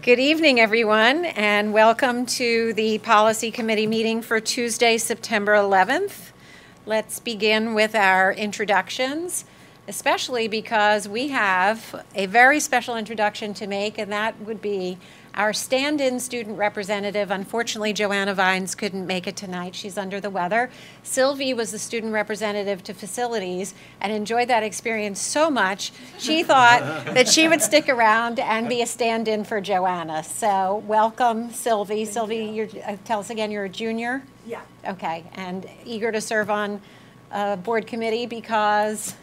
Good evening, everyone, and welcome to the Policy Committee meeting for Tuesday, September 11th. Let's begin with our introductions, especially because we have a very special introduction to make, and that would be our stand-in student representative. Unfortunately, Joanna Vines couldn't make it tonight. She's under the weather. Sylvie was the student representative to facilities and enjoyed that experience so much, she thought that she would stick around and be a stand-in for Joanna. So welcome, Sylvie. Sylvie, tell us again, you're a junior? Yeah. Okay, and eager to serve on a board committee because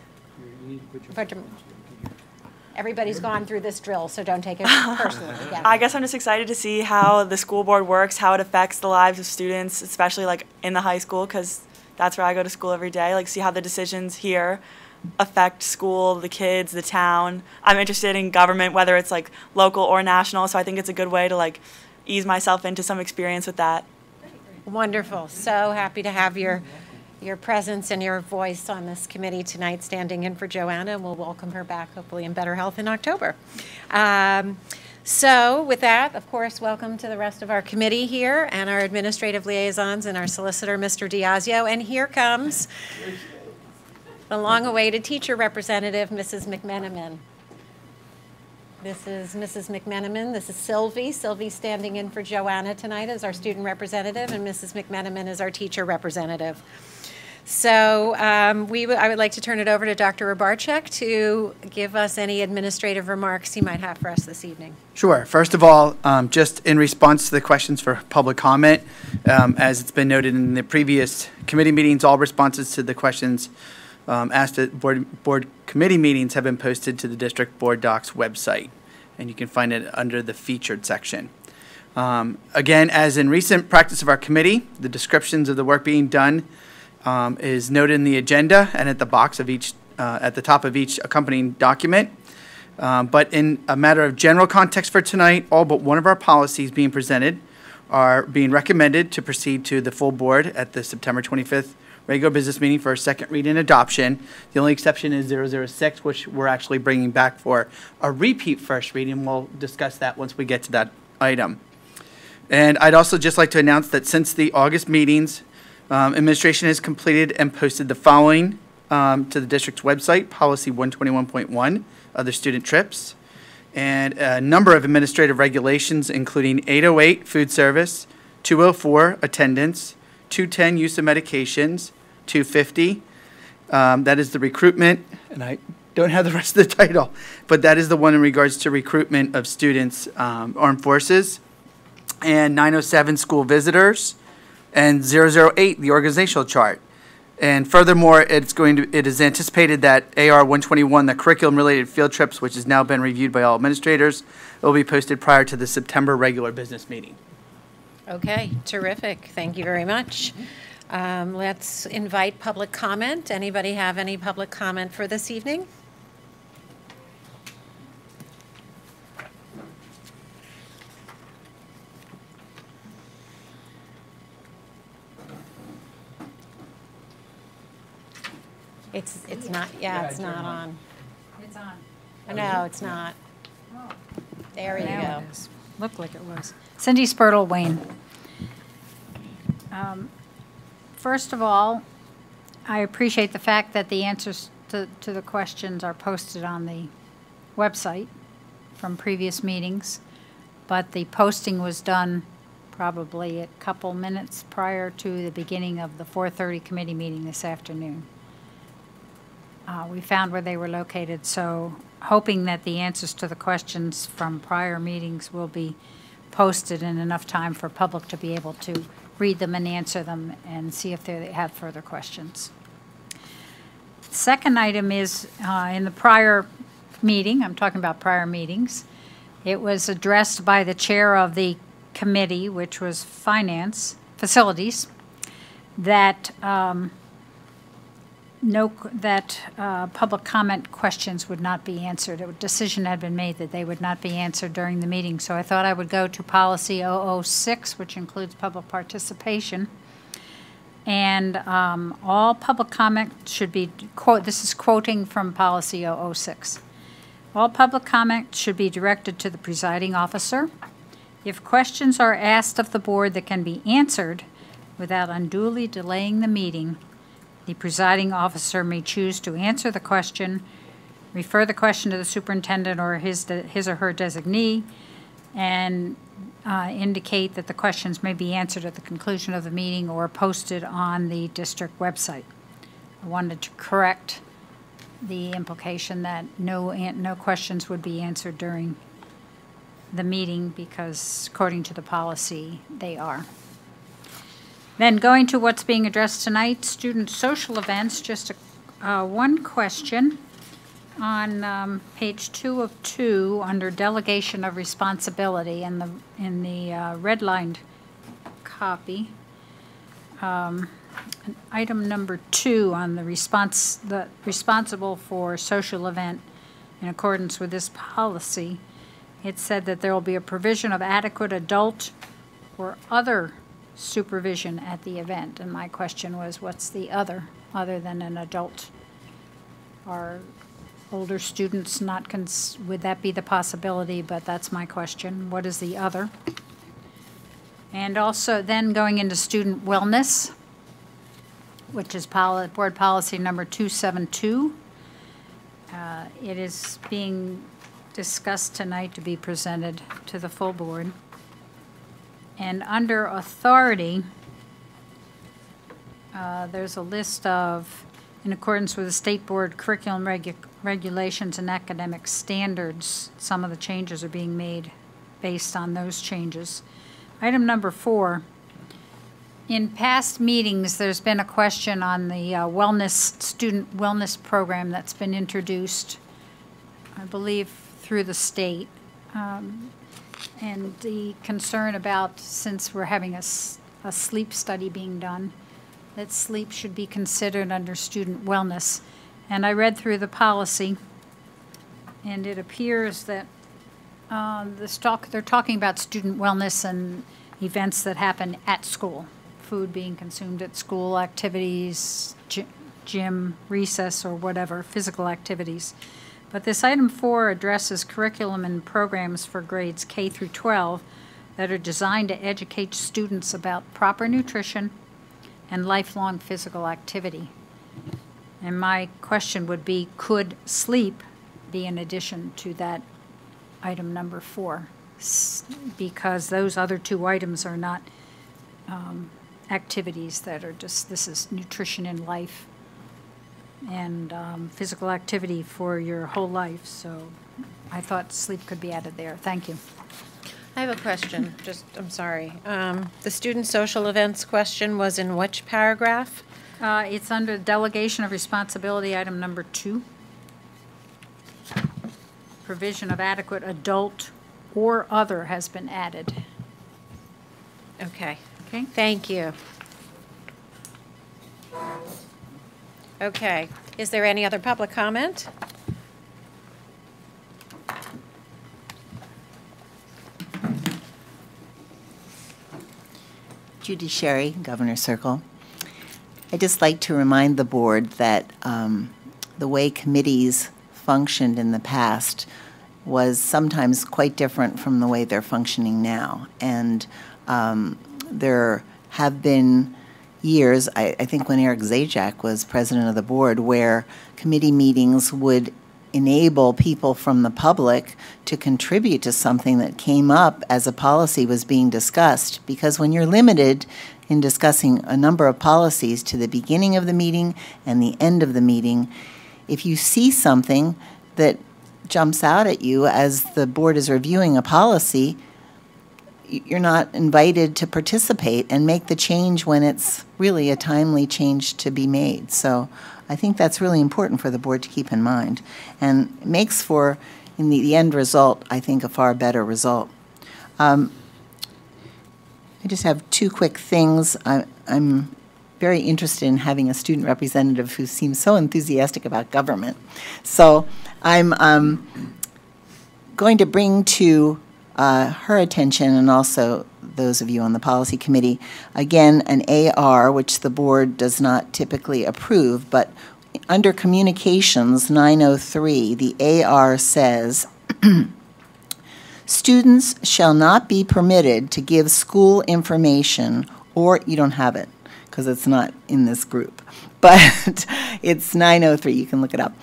everybody's gone through this drill, so don't take it personally. Yeah. I guess I'm just excited to see how the school board works, how it affects the lives of students, especially like in the high school, because that's where I go to school every day. Like, see how the decisions here affect school, the kids, the town. I'm interested in government, whether it's like local or national, so I think it's a good way to like ease myself into some experience with that. Wonderful. So happy to have your presence and your voice on this committee tonight, standing in for Joanna, and we'll welcome her back, hopefully in better health in October. So with that, of course, welcome to the rest of our committee here and our administrative liaisons and our solicitor, Mr. Diazio. And here comes the long-awaited teacher representative, Mrs. McMenamin. This is Mrs. McMenamin. This is Sylvie. Sylvie standing in for Joanna tonight as our student representative, and Mrs. McMenamin is our teacher representative. So I would like to turn it over to Dr. Rabarczyk to give us any administrative remarks he might have for us this evening. Sure. First of all, just in response to the questions for public comment, as it's been noted in the previous committee meetings, all responses to the questions asked at board committee meetings have been posted to the district board docs website, and you can find it under the featured section. Again, as in recent practice of our committee, the descriptions of the work being done is noted in the agenda and at the box of each, at the top of each accompanying document. But in a matter of general context for tonight, all but one of our policies being presented are being recommended to proceed to the full board at the September 25th regular business meeting for a second read and adoption. The only exception is 006, which we're actually bringing back for a repeat first reading. We'll discuss that once we get to that item. And I'd also just like to announce that since the August meetings, administration has completed and posted the following to the district's website: Policy 121.1, other student trips, and a number of administrative regulations, including 808, food service, 204, attendance, 210, use of medications, 250, that is the recruitment, and I don't have the rest of the title, but that is the one in regards to recruitment of students, armed forces, and 907, school visitors, and 008, the organizational chart. And furthermore, it is anticipated that AR 121, the curriculum-related field trips, which has now been reviewed by all administrators, will be posted prior to the September regular business meeting. Okay, terrific. Thank you very much. Let's invite public comment. Anybody have any public comment for this evening? It's not, yeah, it's not on. It's on. Oh, no, it's not. Oh. There you Now go. it is. Looked like it was. Cindy Spurtle, Wayne. First of all, I appreciate the fact that the answers to the questions are posted on the website from previous meetings, but the posting was done probably a couple minutes prior to the beginning of the 4:30 committee meeting this afternoon. We found where they were located, so hoping that the answers to the questions from prior meetings will be posted in enough time for public to be able to read them and answer them and see if they have further questions. The second item is in the prior meeting, I'm talking about prior meetings, it was addressed by the chair of the committee, which was facilities, that public comment questions would not be answered. A decision had been made that they would not be answered during the meeting. So I thought I would go to policy 006, which includes public participation. And all public comment should be, this is quoting from policy 006. All public comment should be directed to the presiding officer, If questions are asked of the board that can be answered without unduly delaying the meeting, the presiding officer may choose to answer the question, refer the question to the superintendent or his or her designee, and indicate that the questions may be answered at the conclusion of the meeting or posted on the district website. I wanted to correct the implication that no questions would be answered during the meeting, because according to the policy, they are. Then going to what's being addressed tonight, student social events, just one question on page 2 of 2 under delegation of responsibility in the redlined copy. Item number 2 on the responsible for social event in accordance with this policy. It said that there will be a provision of adequate adult or other supervision at the event. And my question was, what's the other than an adult? Are older students not, would that be the possibility? But that's my question. What is the other? And also then going into student wellness, which is board policy number 272. It is being discussed tonight to be presented to the full board. And under authority, there's a list of, in accordance with the state board curriculum regulations and academic standards, some of the changes are being made based on those changes. Item number 4, in past meetings, there's been a question on the student wellness program that's been introduced, I believe, through the state. And the concern about, since we're having a sleep study being done, that sleep should be considered under student wellness. And I read through the policy, and it appears that they're talking about student wellness and events that happen at school, food being consumed at school, activities, gym, recess, or whatever, physical activities. But this item 4 addresses curriculum and programs for grades K through 12 that are designed to educate students about proper nutrition and lifelong physical activity. And my question would be, could sleep be in addition to that item number 4? Because those other 2 items are not activities that are just, this is nutrition in life and physical activity for your whole life. So I thought sleep could be added there. Thank you. I have a question. I'm sorry. The student social events question was in which paragraph? It's under delegation of responsibility, item number 2. Provision of adequate adult or other has been added. Okay. Okay. Thank you. Okay. Is there any other public comment? Judy Sherry, Governor Circle. I'd just like to remind the board that the way committees functioned in the past was sometimes quite different from the way they're functioning now. And there have been years, I think when Eric Zajac was president of the board, where committee meetings would enable people from the public to contribute to something that came up as a policy was being discussed. Because when you're limited in discussing a number of policies to the beginning of the meeting and the end of the meeting, if you see something that jumps out at you as the board is reviewing a policy, you're not invited to participate and make the change when it's really a timely change to be made. So I think that's really important for the board to keep in mind, and it makes for, in the end result, I think, a far better result. I just have 2 quick things. I'm very interested in having a student representative who seems so enthusiastic about government. So I'm going to bring to her attention, and also those of you on the policy committee, again, an AR, which the board does not typically approve, but under communications 903, the AR says, Students shall not be permitted to give school information, or you don't have it because it's not in this group, but it's 903. You can look it up.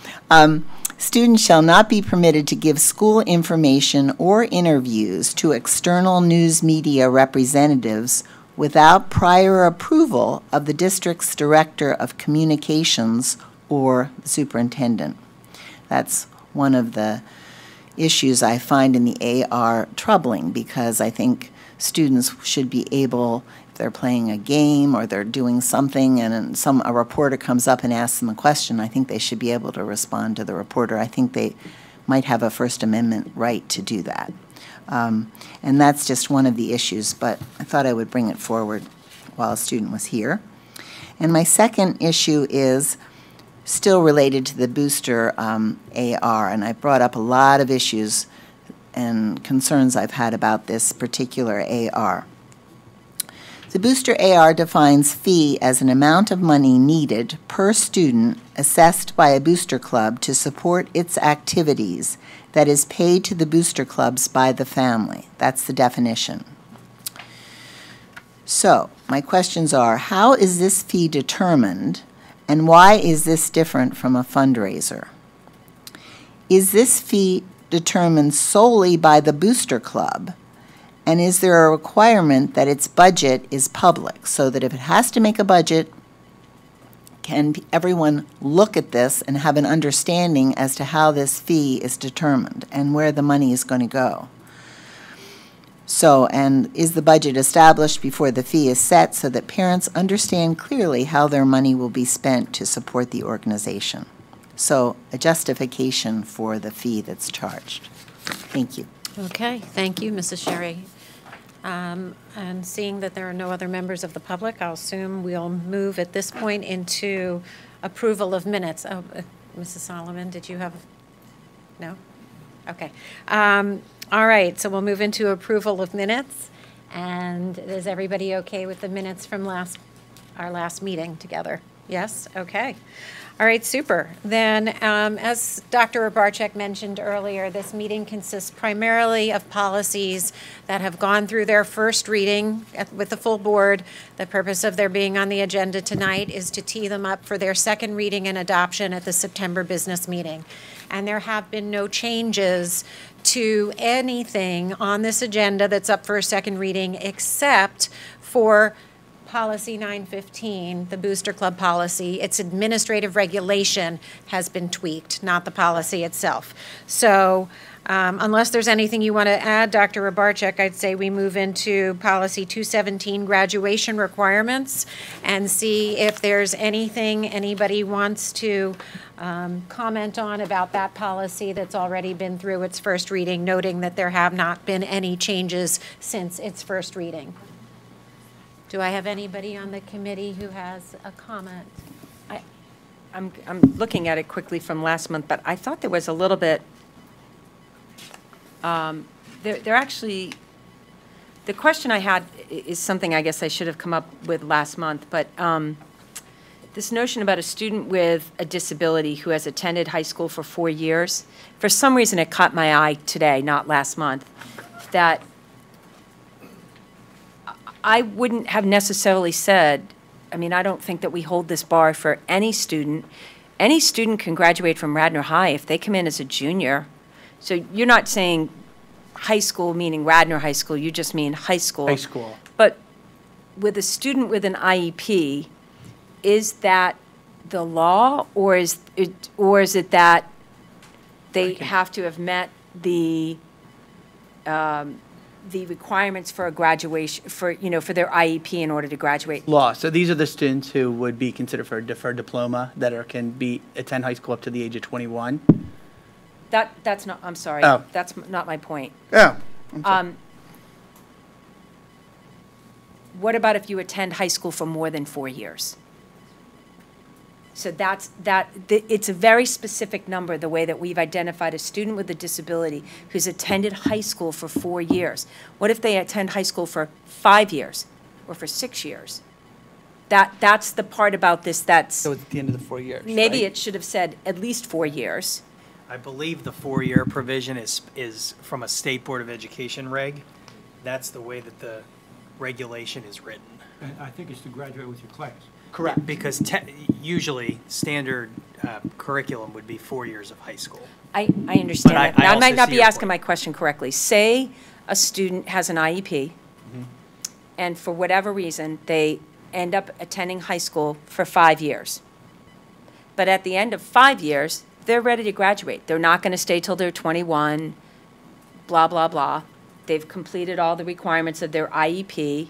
Students shall not be permitted to give school information or interviews to external news media representatives without prior approval of the district's director of communications or the superintendent. That's one of the issues I find in the AR troubling, because I think students should be able, if they're playing a game or they're doing something and a reporter comes up and asks them a question, I think they should be able to respond to the reporter. I think they might have a First Amendment right to do that. And that's just one of the issues, but I thought I would bring it forward while a student was here. And my second issue is still related to the booster AR, and I brought up a lot of issues and concerns I've had about this particular AR. The booster AR defines fee as an amount of money needed per student assessed by a booster club to support its activities that is paid to the booster clubs by the family. That's the definition. So, my questions are, how is this fee determined, and why is this different from a fundraiser? Is this fee determined solely by the booster club, and is there a requirement that its budget is public, so that if it has to make a budget, can everyone look at this and have an understanding as to how this fee is determined and where the money is going to go? So, and is the budget established before the fee is set so that parents understand clearly how their money will be spent to support the organization? So, a justification for the fee that's charged. Thank you. Okay, thank you, Mrs. Sherry. And seeing that there are no other members of the public, I'll assume we'll move at this point into approval of minutes. Oh, Mrs. Solomon, did you have? No? Okay. All right, so we'll move into approval of minutes. And is everybody okay with the minutes from our last meeting together? Yes? Okay. All right, super. Then, as Dr. Rabarchek mentioned earlier, this meeting consists primarily of policies that have gone through their first reading with the full board. The purpose of their being on the agenda tonight is to tee them up for their second reading and adoption at the September business meeting. And there have been no changes to anything on this agenda that's up for a second reading except for Policy 915, the Booster Club policy. Its administrative regulation has been tweaked, not the policy itself. So unless there's anything you want to add, Dr. Rabarchek, I'd say we move into Policy 217, graduation requirements, and see if there's anything anybody wants to comment on about that policy that's already been through its first reading, noting that there have not been any changes since its first reading. Do I have anybody on the committee who has a comment? I'm looking at it quickly from last month, but I thought there was a little bit, there actually, the question I had is something I guess I should have come up with last month, but this notion about a student with a disability who has attended high school for 4 years, for some reason it caught my eye today, not last month, that I wouldn't have necessarily said, I mean, I don't think that we hold this bar for any student. Any student can graduate from Radnor High if they come in as a junior. So you're not saying high school meaning Radnor High School, you just mean high school. High school. But with a student with an IEP, is that the law, or is it that they have to have met the requirements for a graduation, for their IEP in order to graduate? Law. So these are the students who would be considered for a deferred diploma that attend high school up to the age of 21. That's not, I'm sorry. Oh. That's not my point. Oh. What about if you attend high school for more than 4 years? So it's a very specific number, the way that we've identified a student with a disability who's attended high school for 4 years. What if they attend high school for 5 years or for 6 years? That's the part about this that's... So it's at the end of the 4 years, maybe right? it should have said at least 4 years, I believe the 4-year provision is from a State Board of Education reg. That's the way that the regulation is written. And I think it's to graduate with your class. Correct. Because usually standard curriculum would be 4 years of high school. I understand But that. Now, I also might not see be your asking point. my question correctly. Say a student has an IEP, and for whatever reason, they end up attending high school for 5 years. But at the end of 5 years, they're ready to graduate. They're not going to stay till they're 21, blah, blah, blah. They've completed all the requirements of their IEP.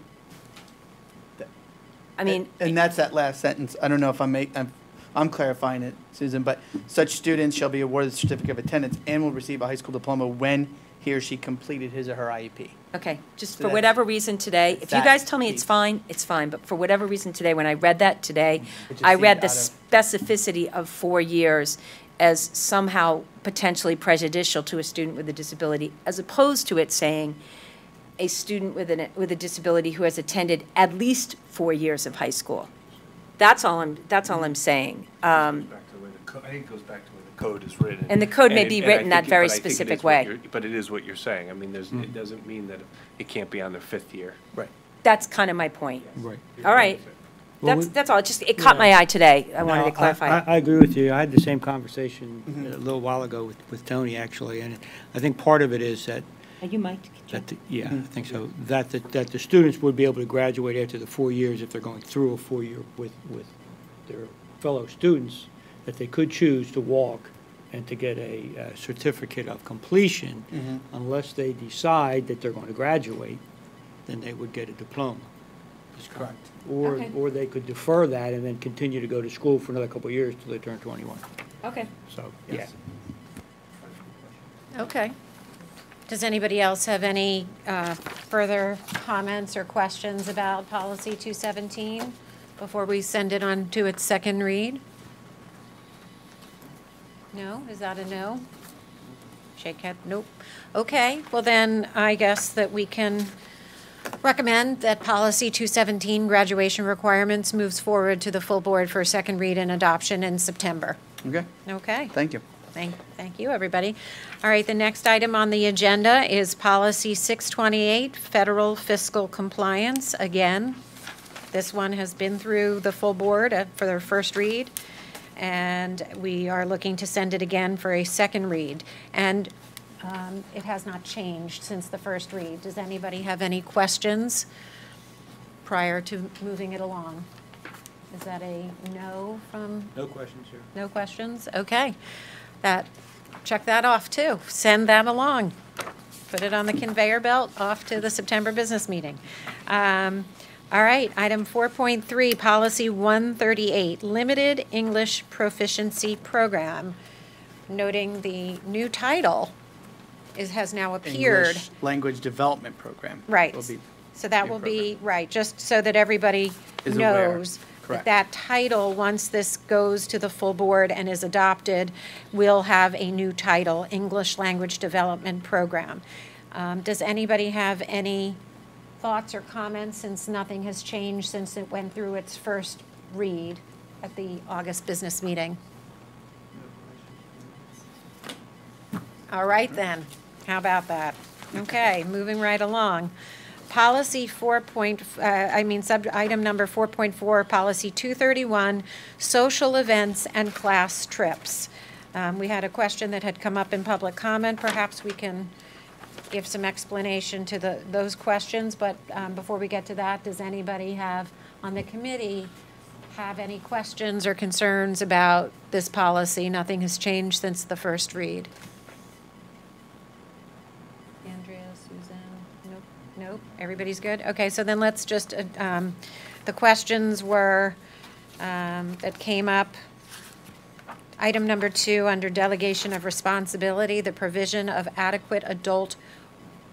I mean, And that's that last sentence. I don't know if I'm clarifying it, Susan, but such students shall be awarded the certificate of attendance and will receive a high school diploma when he or she completed his or her IEP. okay, just So for that's- whatever reason today, if you that guys tell me it's piece. fine, it's fine. But for whatever reason today, when I read that today, It just I seemed read the out of- specificity of 4 years as somehow potentially prejudicial to a student with a disability, as opposed to it saying a student with a disability who has attended at least 4 years of high school. That's all I'm saying. I think it goes back to where the code is written. And the code may be I written that think very but I think it is specific what way. you're- But it is what you're saying. I mean, it doesn't mean that it can't be on their 5th year. Right. That's kind of my point. Right. All right, Well, that's all. It caught my eye today. I wanted to Now, clarify. I agree with you. I had the same conversation a little while ago with Tony, actually, and I think part of it is that, You might. yeah, I think so, that the students would be able to graduate after the 4 years if they're going through a 4-year with their fellow students, that they could choose to walk and to get a certificate of completion. Unless they decide that they're going to graduate, then they would get a diploma. That's correct. Okay. Or they could defer that and then continue to go to school for another couple of years till they turn 21. Okay. So, yeah. Okay. Does anybody else have any further comments or questions about Policy 217 before we send it on to its second read? No? Is that a no? Shake head, nope. Okay, well then, I guess that we can recommend that Policy 217, graduation requirements, moves forward to the full board for second read and adoption in September. Okay, Okay. thank you. Thank you, everybody. All right, the next item on the agenda is Policy 628, Federal Fiscal Compliance. Again, this one has been through the full board for their first read, and we are looking to send it again for a second read. And it has not changed since the first read. Does anybody have any questions prior to moving it along? Is that a no from? No questions here. No questions? Okay. Check that off too. Send that along. Put it on the conveyor belt off to the September business meeting. All right, item 4.3, Policy 138, Limited English Proficiency Program. Noting the new title has now appeared. English Language Development Program. Right. will be So that new will be, right, just so that everybody Is aware. knows that Correct. that title, once this goes to the full board and is adopted, will have a new title, English Language Development Program. Does anybody have any thoughts or comments, since nothing has changed since it went through its first read at the August business meeting? All right then, how about that? Okay, moving right along. Policy item number 4.4, Policy 231, Social Events and Class Trips. We had a question that had come up in public comment. Perhaps we can give some explanation to those questions, but before we get to that, does anybody on the committee have any questions or concerns about this policy? Nothing has changed since the first read. Andrea, Susan, nope, everybody's good? Okay, so then let's just, the questions were, that came up. Item number 2, under delegation of responsibility, the provision of adequate adult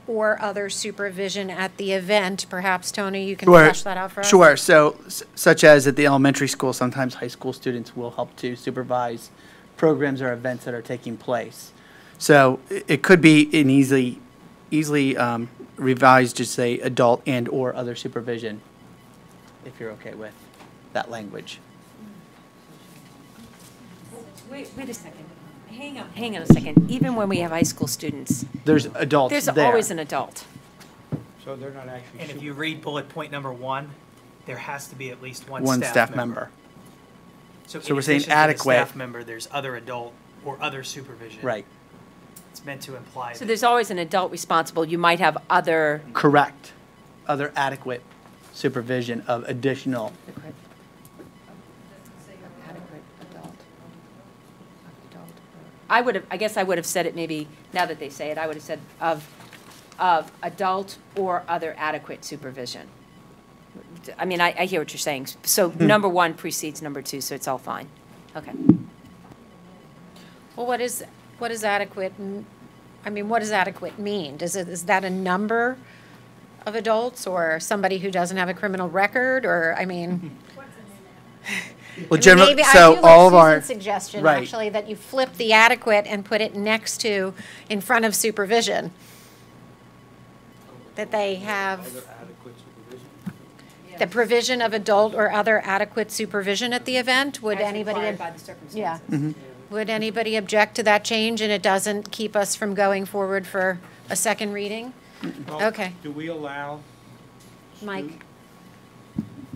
or other supervision at the event. Perhaps, Tony, you can Sure. flesh that out for us? Sure. So, such as at the elementary school, sometimes high school students will help to supervise programs or events that are taking place. So, it could be an easily revised to say adult and or other supervision, if you're okay with that language. Wait a second. Hang on a second. Even when we have high school students, There's adults there's there. always an adult. So they're not actually. And if you read bullet point number 1, there has to be at least one One staff member. So in we're saying addition to the adequate. staff member, there's other adult or other supervision. Right. It's meant to imply So that there's always an adult responsible. You might have other. Correct. Other adequate supervision of additional. Adequate adult. I guess I would have said it maybe, now that they say it, I would have said of adult or other adequate supervision. I mean, I hear what you're saying. So number 1 precedes number 2, so it's all fine. Okay. Well, what is adequate, I mean, what does adequate mean? Is that a number of adults or somebody who doesn't have a criminal record, or, I mean? Well, I generally, mean, maybe- so I do all like of our. Susan's suggestion, right. actually, that you flip the adequate and put it next to, in front of supervision. That they have the provision of adult or other adequate supervision at the event. Would As anybody? required by the circumstances. Yeah. Mm-hmm. Would anybody object to that change, and it doesn't keep us from going forward for a second reading? Well, Okay. Do we allow? Mike?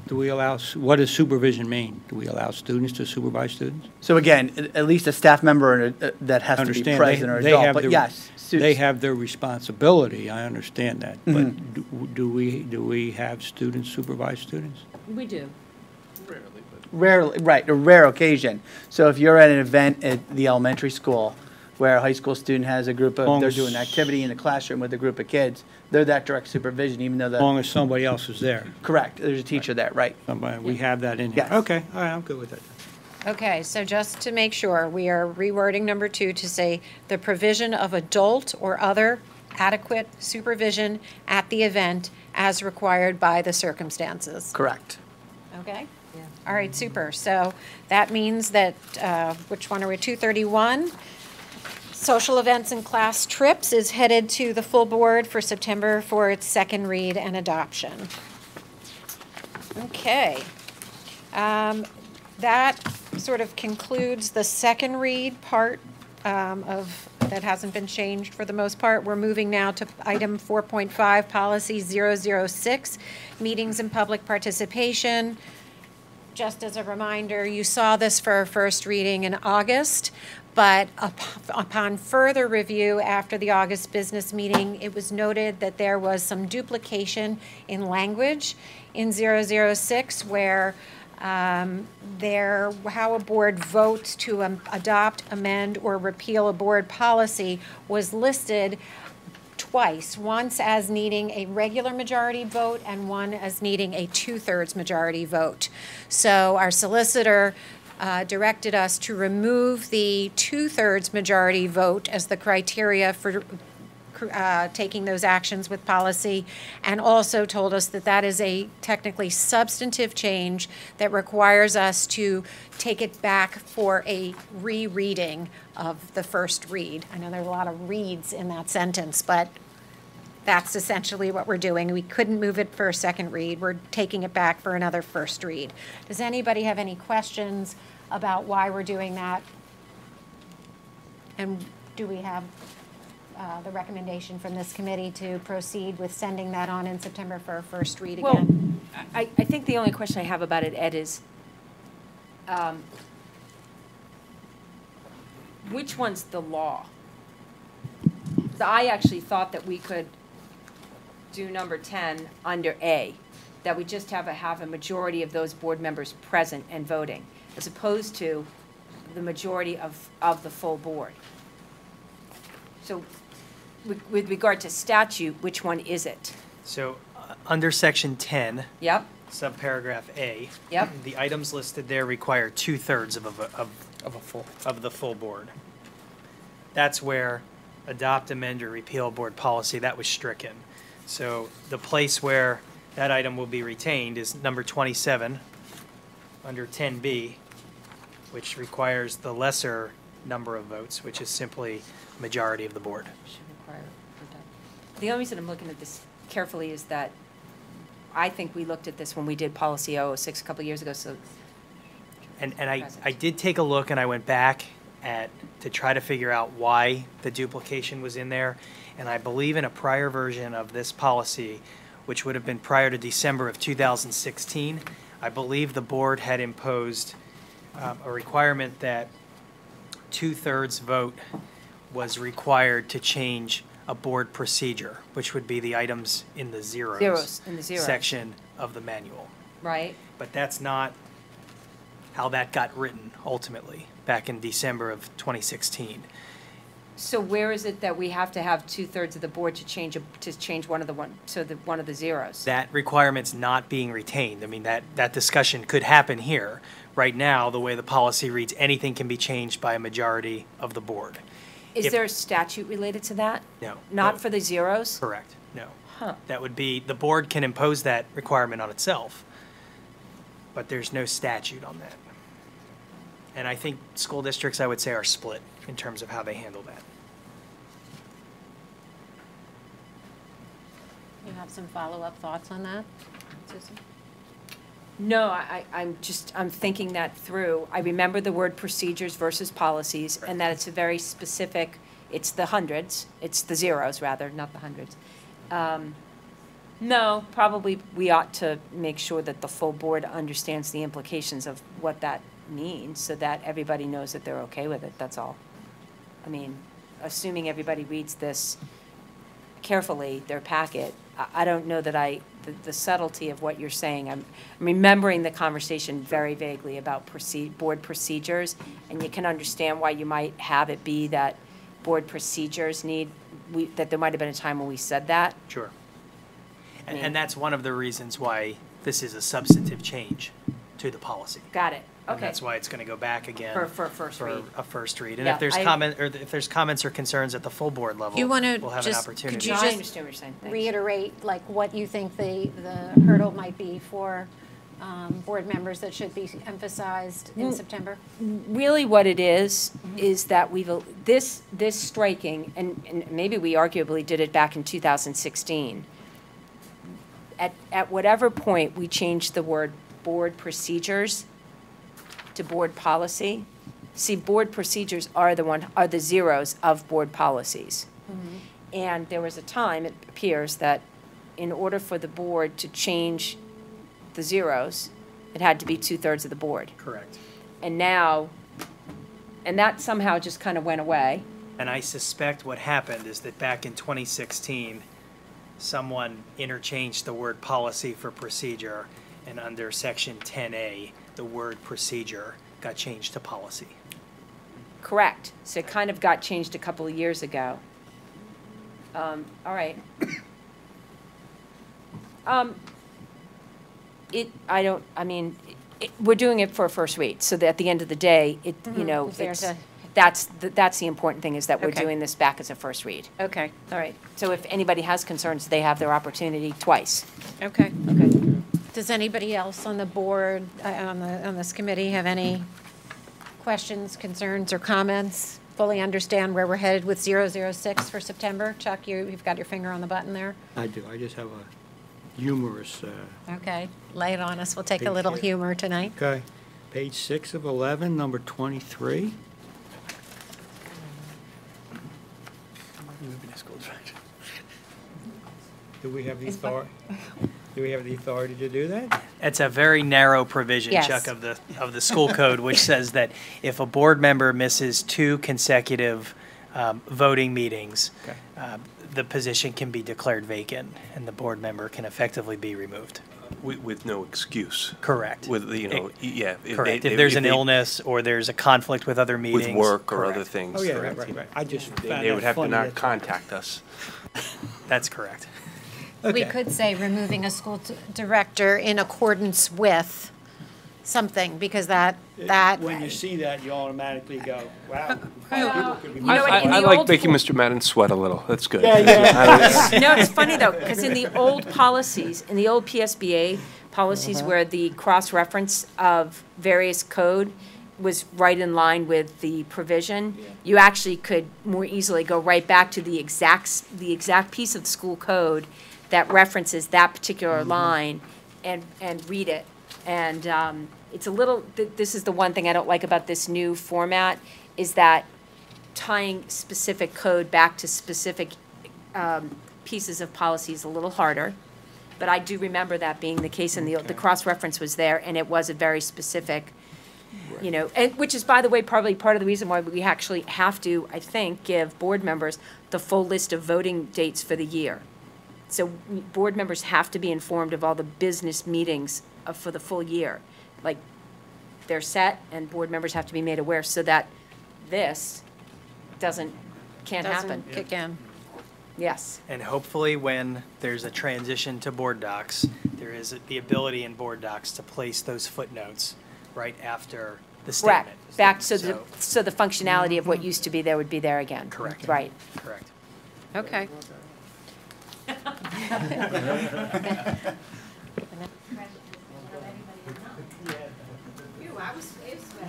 What does supervision mean? Do we allow students to supervise students? So again, at least a staff member that has to be Understand, present or they adult, have but their- yes. They have their responsibility, I understand that, but Mm-hmm. do we have students supervise students? We do. Rarely, right, a rare occasion. So if you're at an event at the elementary school where a high school student has a group of, Long they're as- doing an activity in the classroom with a group of kids, they're that direct supervision, even though As the, long as somebody else is there. correct, there's a teacher there, right. We have that in here. Yes. Okay, all right, I'm good with that. Okay, so just to make sure, we are rewording number 2 to say the provision of adult or other adequate supervision at the event as required by the circumstances. Correct. Okay? All right, super. So that means that, which one are we, 231? Social events and class trips is headed to the full board for September for its second read and adoption. Okay. That sort of concludes the second read part that hasn't been changed for the most part. We're moving now to item 4.5, policy 006, meetings and public participation. Just as a reminder, you saw this for our first reading in August, but upon further review after the August business meeting, it was noted that there was some duplication in language in 006 where how a board votes to adopt, amend, or repeal a board policy was listed twice, once as needing a regular majority vote and one as needing a 2/3 majority vote. So our solicitor directed us to remove the 2/3 majority vote as the criteria for taking those actions with policy, and also told us that that is a technically substantive change that requires us to take it back for a rereading of the first read. I know there's a lot of reads in that sentence, but that's essentially what we're doing. We couldn't move it for a second read. We're taking it back for another first read. Does anybody have any questions about why we're doing that? And do we have the recommendation from this committee to proceed with sending that on in September for a first read again? Well, I think the only question I have about it, Ed, is which one's the law? So I actually thought that we could do number 10 under A, that we just have a majority of those board members present and voting, as opposed to the majority of the full board. So with regard to statute, which one is it? So, under section 10, Yep, subparagraph A. Yep. The items listed there require 2/3 of the full board. That's where adopt, amend, or repeal board policy, that was stricken. So the place where that item will be retained is number 27, under 10B, which requires the lesser number of votes, which is simply majority of the board. the only reason I'm looking at this carefully is that I think we looked at this when we did policy 006 a couple years ago, so And I did take a look and I went back to try to figure out why the duplication was in there. And I believe in a prior version of this policy, which would have been prior to December of 2016, I believe the board had imposed a requirement that 2/3 vote was required to change a board procedure, which would be the items in the zeros in the zeros section of the manual. Right? But that's not how that got written ultimately back in December of 2016. So where is it that we have to have 2/3 of the board to change one of the zeros? That requirement's not being retained. I mean, that discussion could happen here. Right now, the way the policy reads, anything can be changed by a majority of the board. Is there a statute related to that? No. Not No. for the zeros? Correct, no. Huh. That would be, the board can impose that requirement on itself, but there's no statute on that. And I think school districts, I would say, are split in terms of how they handle that. You have some follow-up thoughts on that, Susan? No, I'm thinking that through. I remember the word procedures versus policies, and that it's a very specific, it's the hundreds, it's the zeros rather, not the hundreds. No, probably we ought to make sure that the full board understands the implications of what that means, so that everybody knows that they're okay with it, that's all. I mean, assuming everybody reads this carefully, their packet, I don't know that the subtlety of what you're saying. I'm remembering the conversation very vaguely about board procedures, and you can understand why you might have it be that board procedures that there might have been a time when we said that. Sure. And that's one of the reasons why this is a substantive change to the policy. Got it. And Okay. that's why it's going to go back again. For a first read. For a first read. And Yeah, if there's if there's comments or concerns at the full board level, You wanna we'll have an just- opportunity. could you No, I just understand what you're saying. Thanks. reiterate, like, what you think the hurdle might be for board members that should be emphasized in September? Really what it is that this striking, and maybe we arguably did it back in 2016. At whatever point we changed the word board procedures to board policy, see, board procedures are the zeros of board policies. And there was a time, it appears, that in order for the board to change the zeros, it had to be 2/3 of the board. Correct. And that somehow just kind of went away. And I suspect what happened is that back in 2016, someone interchanged the word policy for procedure, and under section 10A, the word procedure got changed to policy. Correct. So it kind of got changed a couple of years ago. All right. We're doing it for a first read, so that at the end of the day, that's the important thing, is that we're Okay. doing this back as a first read. Okay, All right. So if anybody has concerns, they have their opportunity twice. okay. Okay. Does anybody else on the board, on this committee, have any questions, concerns, or comments? Fully understand where we're headed with 006 for September? Chuck, you've got your finger on the button there? I do. I just have a humorous, Okay, lay it on us. We'll take a Page little here. humor tonight. okay. Page 6 of 11, number 23. Do we have the authority? Do we have the authority to do that? It's a very narrow provision, Yes. Chuck, of the school code, which says that if a board member misses 2 consecutive voting meetings, the position can be declared vacant, and the board member can effectively be removed. With no excuse. Correct. With, yeah. Correct. If there's an illness or there's a conflict with other meetings. With work or other correct. things. Oh, yeah, correct. right. I just found They would that have to funny, not that's all. contact us. That's correct. We Okay. could say removing a school director in accordance with something, because that. When you see that, you automatically go, wow. Well, People could be you know what, in I the like old making form- Mr. Madden sweat a little. That's good. No, it's funny though, because in the old policies, in the old PSBA policies where the cross-reference of various code was right in line with the provision, you actually could more easily go right back to the exact piece of the school code that references that particular line and read it. And it's a little, this is the one thing I don't like about this new format, is that tying specific code back to specific pieces of policy is a little harder. But I do remember that being the case, and the cross-reference was there, and it was a very specific, you know, and which is, by the way, probably part of the reason why we actually have to, I think, give board members the full list of voting dates for the year. So board members have to be informed of all the business meetings for the full year. Like, they're set, and board members have to be made aware so that this can't happen. Doesn't kick in. Yes. And hopefully when there's a transition to board docs, there is the ability in board docs to place those footnotes right after the statement. Correct. Back, so the functionality of what used to be there would be there again. Correct. Right. Correct. Okay.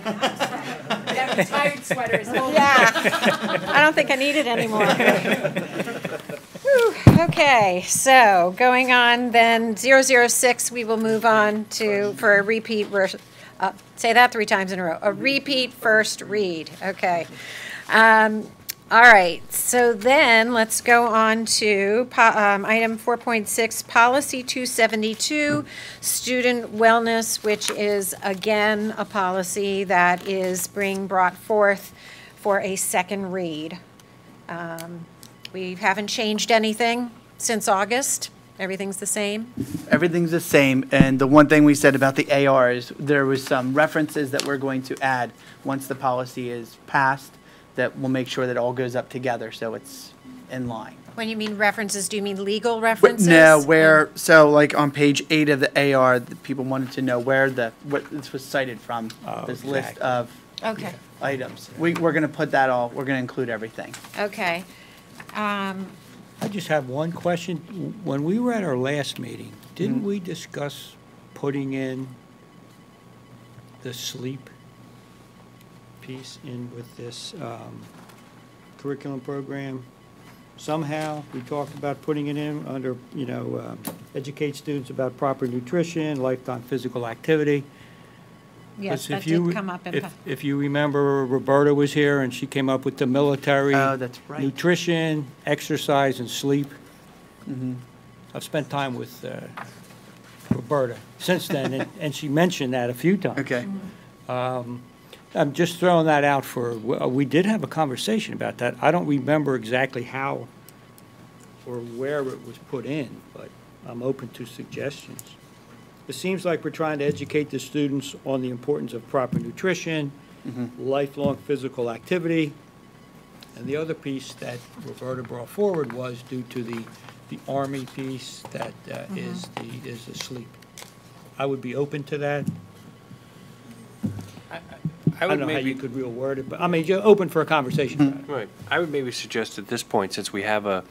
That retired sweater is Yeah. I don't think I need it anymore. Whew. Okay, so going on then, 006, we will move on to, for a repeat, say that 3 times in a row, a repeat first read, okay. All right, so then let's go on to item 4.6, Policy 272, Student Wellness, which is again a policy that is being brought forth for a second read. We haven't changed anything since August. Everything's the same. Everything's the same, and the one thing we said about the AR is there was some references that we're going to add once the policy is passed that will make sure that it all goes up together so it's in line. When you mean references, do you mean legal references? No, so like on page 8 of the AR, the people wanted to know what this was cited from, this list exactly. of Okay, items. We're going to put that all, we're going to include everything. okay. I just have one question. When we were at our last meeting, didn't we discuss putting in the sleep piece in with this curriculum program? Somehow, we talked about putting it in under, educate students about proper nutrition, lifetime physical activity. Yes, Because that did come up in. If you remember, Roberta was here, and she came up with the military. Oh, that's right. Nutrition, exercise, and sleep. I've spent time with Roberta since then, and she mentioned that a few times. Okay. I'm just throwing that out we did have a conversation about that. I don't remember exactly how or where it was put in, but I'm open to suggestions. It seems like we're trying to educate the students on the importance of proper nutrition, lifelong physical activity, and the other piece that Roberta brought forward was due to the Army piece that is the sleep. I would be open to that. I don't know how you could real word it, but I mean, you're open for a conversation about it. Right. I would maybe suggest at this point, since we have an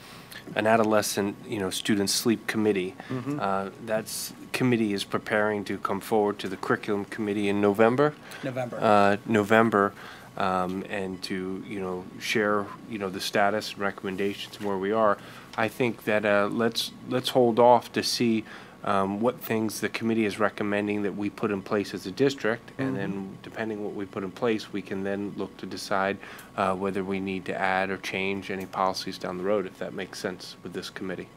adolescent, student sleep committee, that's committee is preparing to come forward to the curriculum committee in November. November, and to, share, the status and recommendations and where we are. I think that let's hold off to see what things the committee is recommending that we put in place as a district, and then depending what we put in place, we can then look to decide whether we need to add or change any policies down the road, if that makes sense with this committee.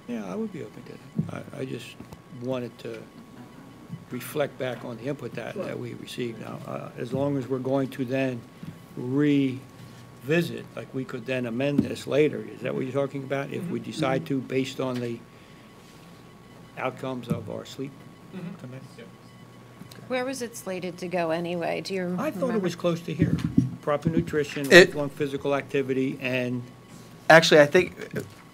Yeah, I would be open to that. I just wanted to reflect back on the input that we received. Now, as long as we're going to then revisit, like we could then amend this later, is that what you're talking about? If we decide to, based on the outcomes of our sleep committee? Where was it slated to go anyway? Do you remember? I thought it was close to here. Proper nutrition, lifelong physical activity, and... Actually, I think,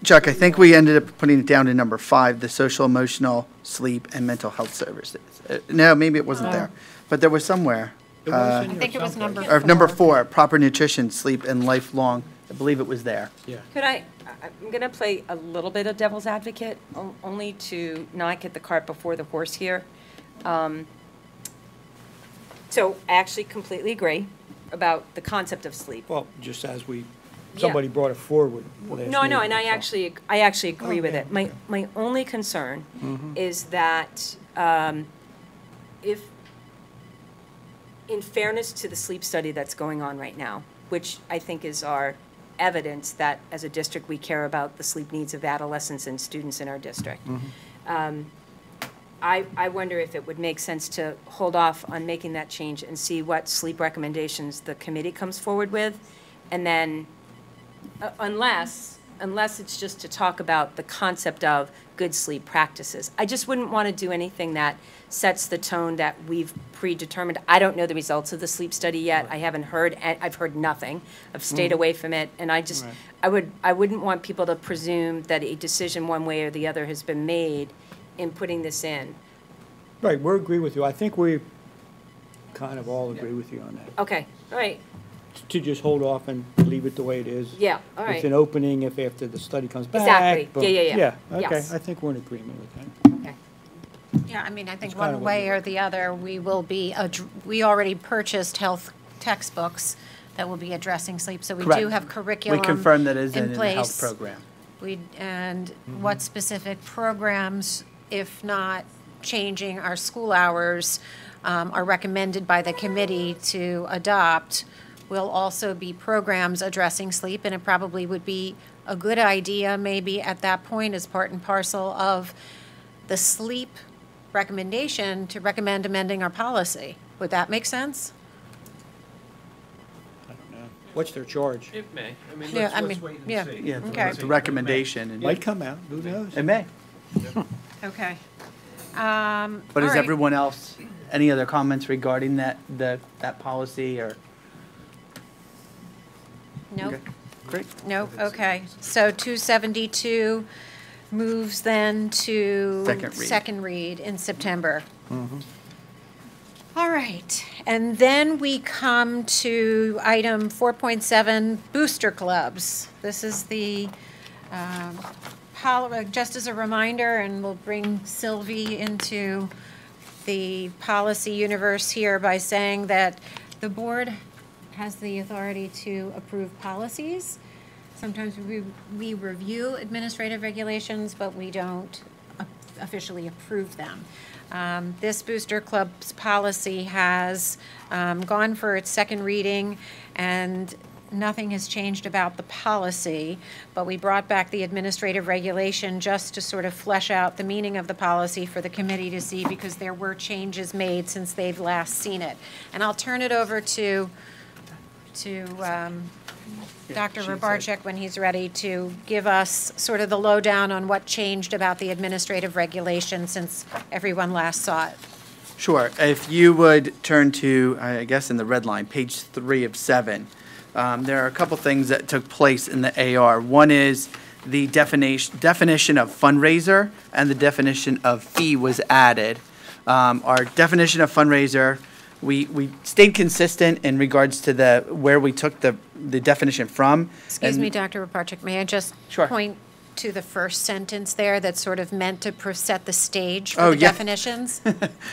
Chuck, we ended up putting it down to number 5, the social, emotional, sleep, and mental health services. No, maybe it wasn't there, but there was somewhere. It was in I think it was someplace. number Or number 4, proper nutrition, sleep, and lifelong. I believe it was there. Yeah. I'm going to play a little bit of devil's advocate, only to not get the cart before the horse here. So I actually completely agree about the concept of sleep. Well, just as somebody brought it forward. No, and I actually agree with yeah. it. My only concern in fairness to the sleep study that's going on right now, which I think is our evidence that as a district we care about the sleep needs of adolescents and students in our district. I wonder if it would make sense to hold off on making that change and see what sleep recommendations the committee comes forward with, and then, unless it's just to talk about the concept of good sleep practices. I just wouldn't want to do anything that sets the tone that we've predetermined. I don't know the results of the sleep study yet. I haven't heard, I've heard nothing. I've stayed away from it, and I just, I wouldn't want people to presume that a decision one way or the other has been made in putting this in. Right, we agree with you. I think we kind of all agree with you on that. Okay, all right, To just hold off and leave it the way it is. yeah, all With right, an opening if after the study comes back. Exactly. but- Yeah. Yeah, okay, Yes. I think we're in agreement with that. okay. Yeah, I mean, I think It's kinda one what way you- or the other, we will be, we already purchased health textbooks that will be addressing sleep, so we do Correct. have We curriculum confirm that is in in the health place. program. And what specific programs, if not changing our school hours, are recommended by the committee to adopt, will also be programs addressing sleep, and it probably would be a good idea, maybe at that point, as part and parcel of the sleep recommendation, to recommend amending our policy. Would that make sense? I don't know. What's their charge? It may. I mean, Yeah, let's, I let's mean, wait and yeah. see. Yeah, Okay. the recommendation. and- Might come out, who knows? It may. Okay. But All is right. everyone else, any other comments regarding that policy or? Nope. Okay, Great. Nope, okay. So 272 moves then to Second read. read in September. All right, and then we come to item 4.7, booster clubs. This is the, just as a reminder, and we'll bring Sylvie into the policy universe here by saying that the board has the authority to approve policies. Sometimes we review administrative regulations, but we don't officially approve them. This Booster Club's policy has gone for its second reading, and nothing has changed about the policy, but we brought back the administrative regulation just to sort of flesh out the meaning of the policy for the committee to see, because there were changes made since they've last seen it. And I'll turn it over to Dr. Robarczyk when he's ready to give us sort of the lowdown on what changed about the administrative regulation since everyone last saw it. Sure. If you would turn to, I guess in the red line, page 3 of 7, there are a couple things that took place in the AR. One is the definition of fundraiser and the definition of fee was added. Our definition of fundraiser, we stayed consistent in regards to where we took the definition from. Excuse me, And- Dr. Robarczyk, may I just Sure. point to the first sentence there that's sort of meant to set the stage for Oh, the yeah. definitions?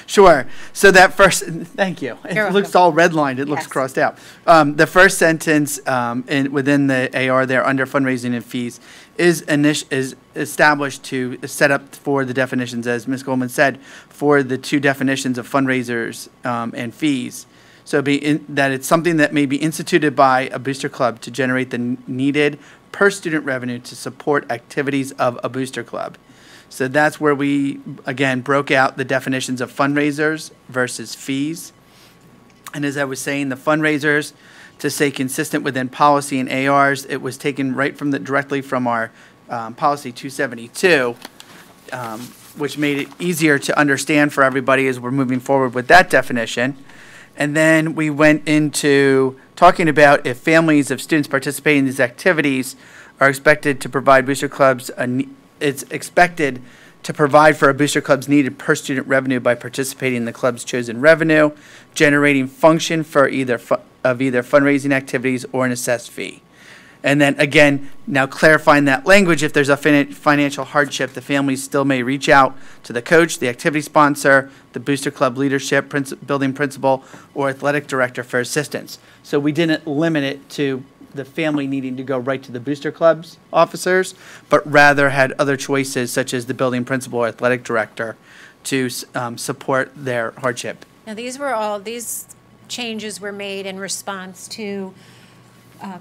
Sure. So that first, thank you. It You're looks welcome. all redlined. It looks Yes. crossed out. The first sentence within the AR there, under fundraising and fees, is established to set up for the definitions, as Ms. Goldman said, for the two definitions of fundraisers and fees. So that it's something that may be instituted by a booster club to generate the needed per-student revenue to support activities of a booster club. So that's where we, again, broke out the definitions of fundraisers versus fees. And as I was saying, the fundraisers, to stay consistent within policy and ARs, it was taken directly from our policy 272, which made it easier to understand for everybody as we're moving forward with that definition. And then we went into talking about if families of students participating in these activities are expected to provide booster clubs, it's expected to provide for a booster club's needed per student revenue by participating in the club's chosen revenue, generating function for either fundraising activities or an assessed fee. And then again, now clarifying that language, if there's a financial hardship, the families still may reach out to the coach, the activity sponsor, the booster club leadership, building principal, or athletic director for assistance. So we didn't limit it to the family needing to go right to the booster club's officers, but rather had other choices such as the building principal or athletic director to support their hardship. Now, these changes were made in response to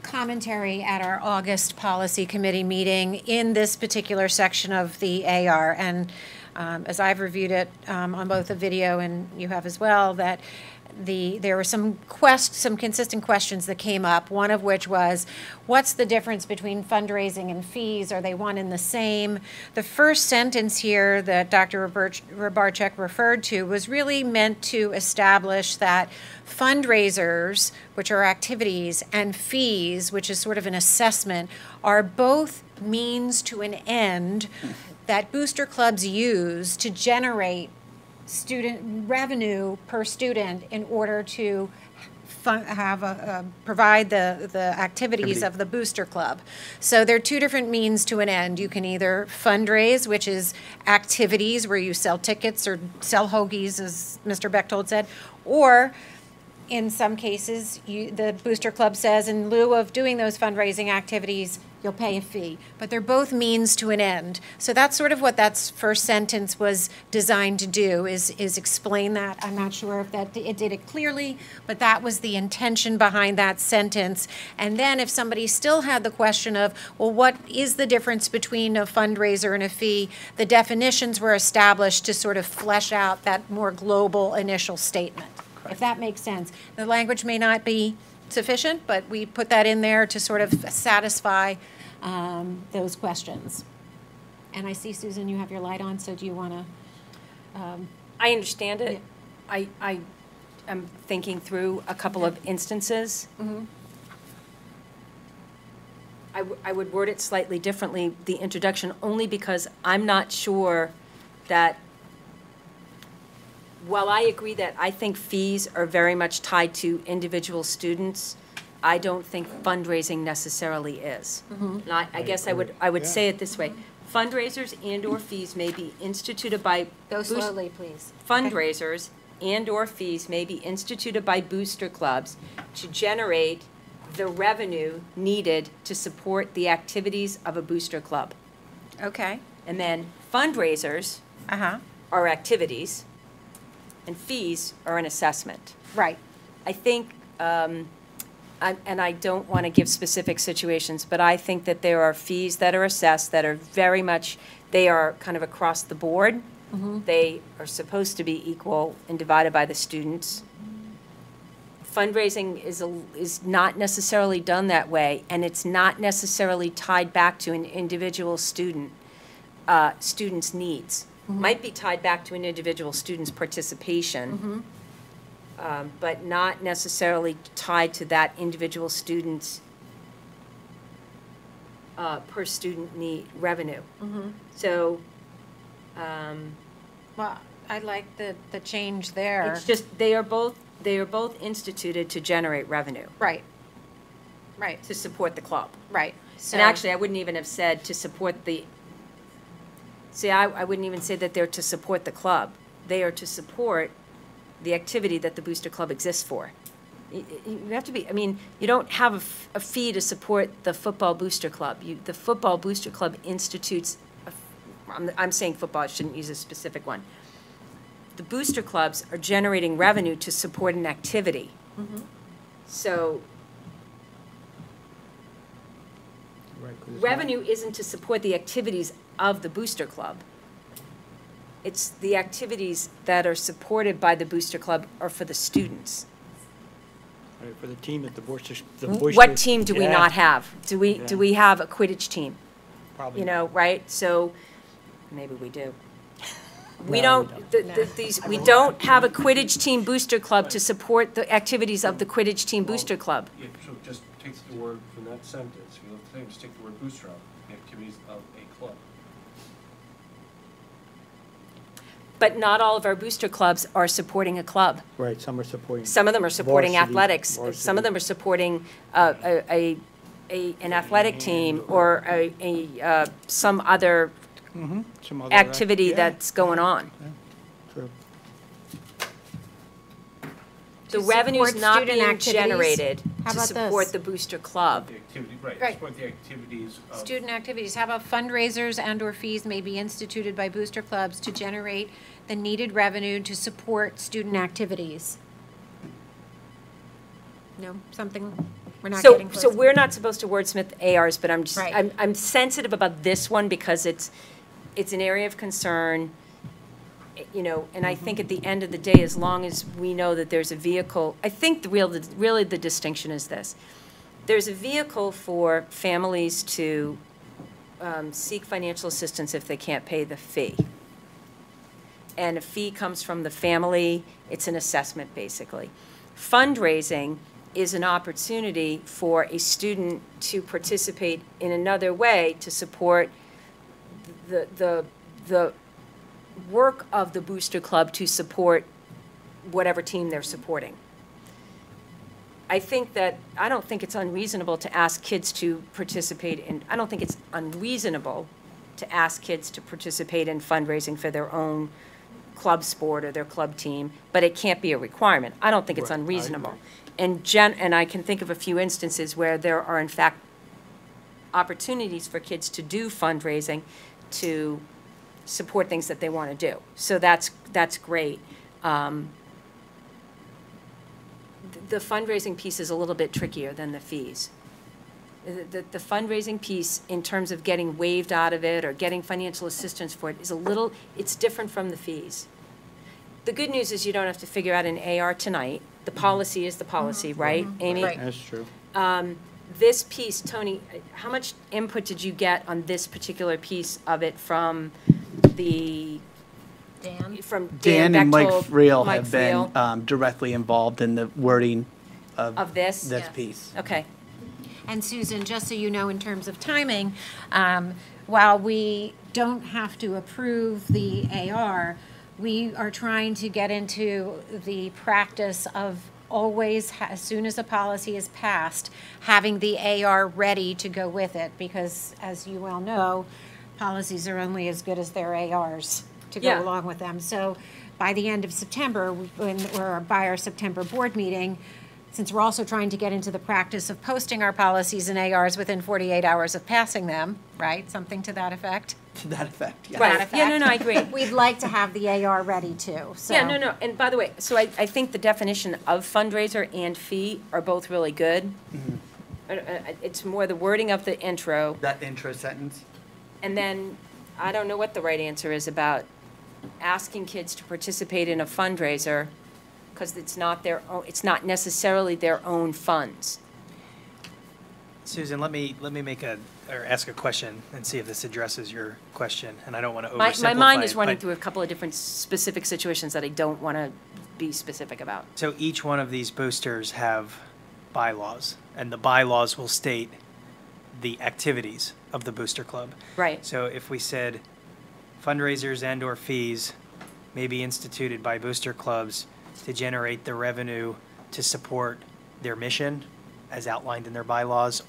commentary at our August Policy Committee meeting in this particular section of the AR. And as I've reviewed it on both the video and you have as well, that there were some consistent questions that came up, one of which was, what's the difference between fundraising and fees? Are they one and the same? The first sentence here that Dr. Rabarchek referred to was really meant to establish that fundraisers, which are activities, and fees, which is sort of an assessment, are both means to an end that booster clubs use to generate student revenue per student in order to provide the activities of the booster club. So there are two different means to an end. You can either fundraise, which is activities where you sell tickets or sell hoagies, as Mr. Bechtold said, or in some cases, the booster club says, in lieu of doing those fundraising activities, you'll pay a fee. But they're both means to an end. So that's sort of what that first sentence was designed to do, is explain that. I'm not sure if it did it clearly, but that was the intention behind that sentence. And then if somebody still had the question of, well, what is the difference between a fundraiser and a fee, the definitions were established to sort of flesh out that more global initial statement. If that makes sense. The language may not be sufficient, but we put that in there to sort of satisfy those questions. And I see, Susan, you have your light on, so do you want to? I understand it. Yeah. I am thinking through a couple of instances. Mm-hmm. I would word it slightly differently, the introduction, only because I'm not sure that, while I agree that I think fees are very much tied to individual students, I don't think fundraising necessarily is. Mm-hmm. And I guess I would say it this way. Fundraisers and/or fees may be instituted by Go slowly, please. fundraisers and/or fees may be instituted by booster clubs to generate the revenue needed to support the activities of a booster club. Okay. And then fundraisers are activities, and fees are an assessment. Right. I think, and I don't want to give specific situations, but I think that there are fees that are assessed that are very much, they are kind of across the board. Mm-hmm. They are supposed to be equal and divided by the students. Fundraising is not necessarily done that way, and it's not necessarily tied back to an individual student's needs. Mm-hmm. Might be tied back to an individual student's participation, but not necessarily tied to that individual student's per student need revenue. Mm-hmm. So, well, I like the change there. it's just they are both instituted to generate revenue, Right. Right. to support the club. Right. So, And actually, I wouldn't even have said to support the, see, I wouldn't even say that they're to support the club. They are to support the activity that the booster club exists for. You have to be, I mean, you don't have a fee to support the football booster club. The football booster club institutes, I'm saying football, I shouldn't use a specific one. The booster clubs are generating revenue to support an activity. Mm-hmm. So Right, 'cause it's not- revenue isn't to support the activities of the booster club. It's the activities that are supported by the booster club are for the students. Right, for the team at the Booster. What team do we Yeah. not have? Do Yeah. we have a Quidditch team? Probably. You know, right? So maybe we do. We No, don't, we don't have a Quidditch team booster club to support the activities of the Quidditch team booster club. Yeah, so just take the word from that sentence, if you look at the thing, just take the word booster out, the activities of a club. But not all of our booster clubs are supporting a club. Right, some are supporting. Some of them are supporting Varsity, athletics. Some varsity. of them are supporting an athletic team or some other Some other activity yeah, that's going on. true. The To revenue's support not student being activities? generated How to about support this? the booster club. The activity, right, Right. support the activities of. student activities, how about fundraisers and/or fees may be instituted by booster clubs to generate the needed revenue to support student activities? No, something we're not So, getting close. so we're not supposed to wordsmith ARs, but I'm just, Right. I'm sensitive about this one because it's an area of concern, you know, and I think at the end of the day, as long as we know that there's a vehicle, I think really the distinction is this. There's a vehicle for families to seek financial assistance if they can't pay the fee. And a fee comes from the family, it's an assessment, basically. Fundraising is an opportunity for a student to participate in another way to support the work of the Booster Club to support whatever team they're supporting. I don't think it's unreasonable to ask kids to participate in, I don't think it's unreasonable to ask kids to participate in fundraising for their own club sport or their club team, but it can't be a requirement. I don't think it's unreasonable. And I can think of a few instances where there are in fact opportunities for kids to do fundraising to support things that they want to do. So that's great. The fundraising piece is a little bit trickier than the fees. The fundraising piece, in terms of getting waived out of it or getting financial assistance for it, it's different from the fees. The good news is you don't have to figure out an AR tonight. The policy is the policy, right, Amy? Right. That's true. This piece, Tony, how much input did you get on this particular piece of it from Dan Dan and Mike Bechtold, Friel Mike have been Friel? directly involved in the wording Of this? this Yes. piece. Okay. And Susan, just so you know, in terms of timing, while we don't have to approve the AR, we are trying to get into the practice of always, as soon as a policy is passed, having the AR ready to go with it, because as you well know, policies are only as good as their ARs to go Yeah. along with them. So by the end of September, or by our September board meeting, since we're also trying to get into the practice of posting our policies and ARs within 48 hours of passing them, right? Something to that effect? To that effect, yes. Right. Yeah, no, I agree. We'd like to have the AR ready too, so. Yeah, no. And by the way, so I think the definition of fundraiser and fee are both really good. It's more the wording of the intro. That intro sentence? And then, I don't know what the right answer is about asking kids to participate in a fundraiser, because it's not necessarily their own funds. Susan, let me ask a question and see if this addresses your question, and I don't want to My oversimplify mind is it, running but- through a couple of different specific situations that I don't want to be specific about. So each one of these boosters have bylaws, and the bylaws will state the activities of the booster club. Right. So if we said fundraisers and/or fees may be instituted by booster clubs to generate the revenue to support their mission as outlined in their bylaws,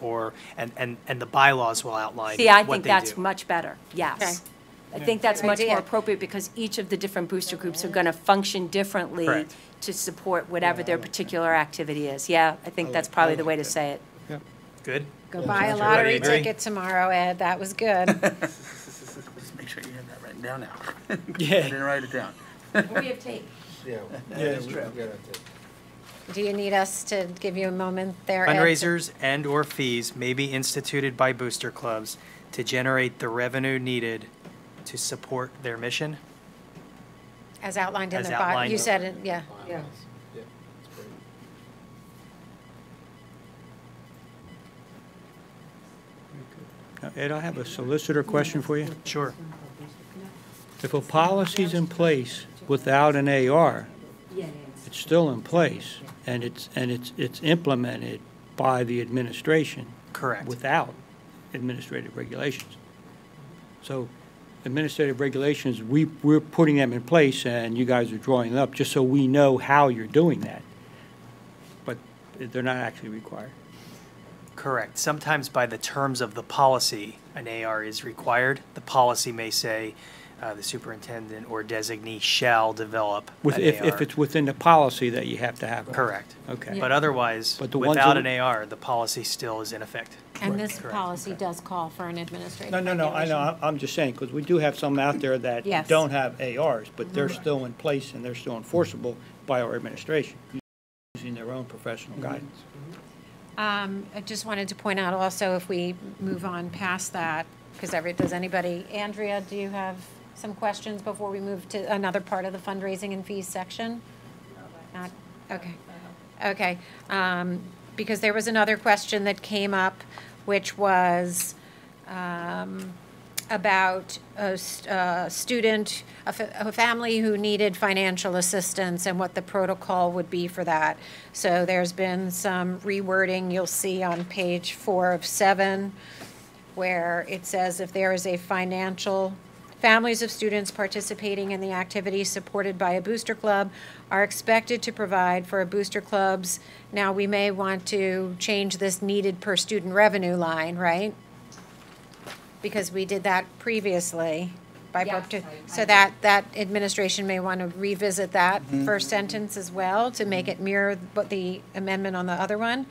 and the bylaws will outline what they do. See, I think that's much better, yes. Okay. I think that's Good much idea. more appropriate because each of the different booster groups are going to function differently Correct. to support whatever their particular activity is. Yeah, I think that's probably the way to say it. Good? Go buy a Everybody lottery agree? ticket tomorrow, Ed, that was good. Just make sure you have that written down now. Yeah. I didn't write it down. We have tape. Yeah. That's true. Do you need us to give you a moment there, Ed? Fundraisers and/or fees may be instituted by booster clubs to generate the revenue needed to support their mission. As outlined in As the bylaw, outlined. you said it, yeah. Yeah. Yeah, that's great. Now, Ed, I have a solicitor question for you. Sure. If a policy's in place without an AR, it's still in place, and it's implemented by the administration. Correct. Without administrative regulations. So administrative regulations, we're putting them in place, and you guys are drawing them up, just so we know how you're doing that. But they're not actually required. Correct. Sometimes by the terms of the policy, an AR is required. The policy may say the superintendent or designee shall develop an If AR. it's within the policy that you have to have one. Correct. Okay. But otherwise, But the ones without that- an AR, the policy still is in effect. And this Correct. policy does call for an administrative No, I regulation. know, I'm just saying, because we do have some out there that Yes. don't have ARs, but they're still in place and they're still enforceable by our administration. using their own professional guidance. I just wanted to point out also, if we move on past that, because does anybody, Andrea, do you have some questions before we move to another part of the fundraising and fees section? Not, okay. Okay. Because there was another question that came up, which was about a student, a family who needed financial assistance and what the protocol would be for that. So there's been some rewording you'll see on page 4 of 7, where it says if there is a families of students participating in the activities supported by a booster club are expected to provide for a booster club's. Now, we may want to change this needed per student revenue line, right? Because we did that previously by so that administration may want to revisit that first sentence as well to make it mirror the amendment on the other one.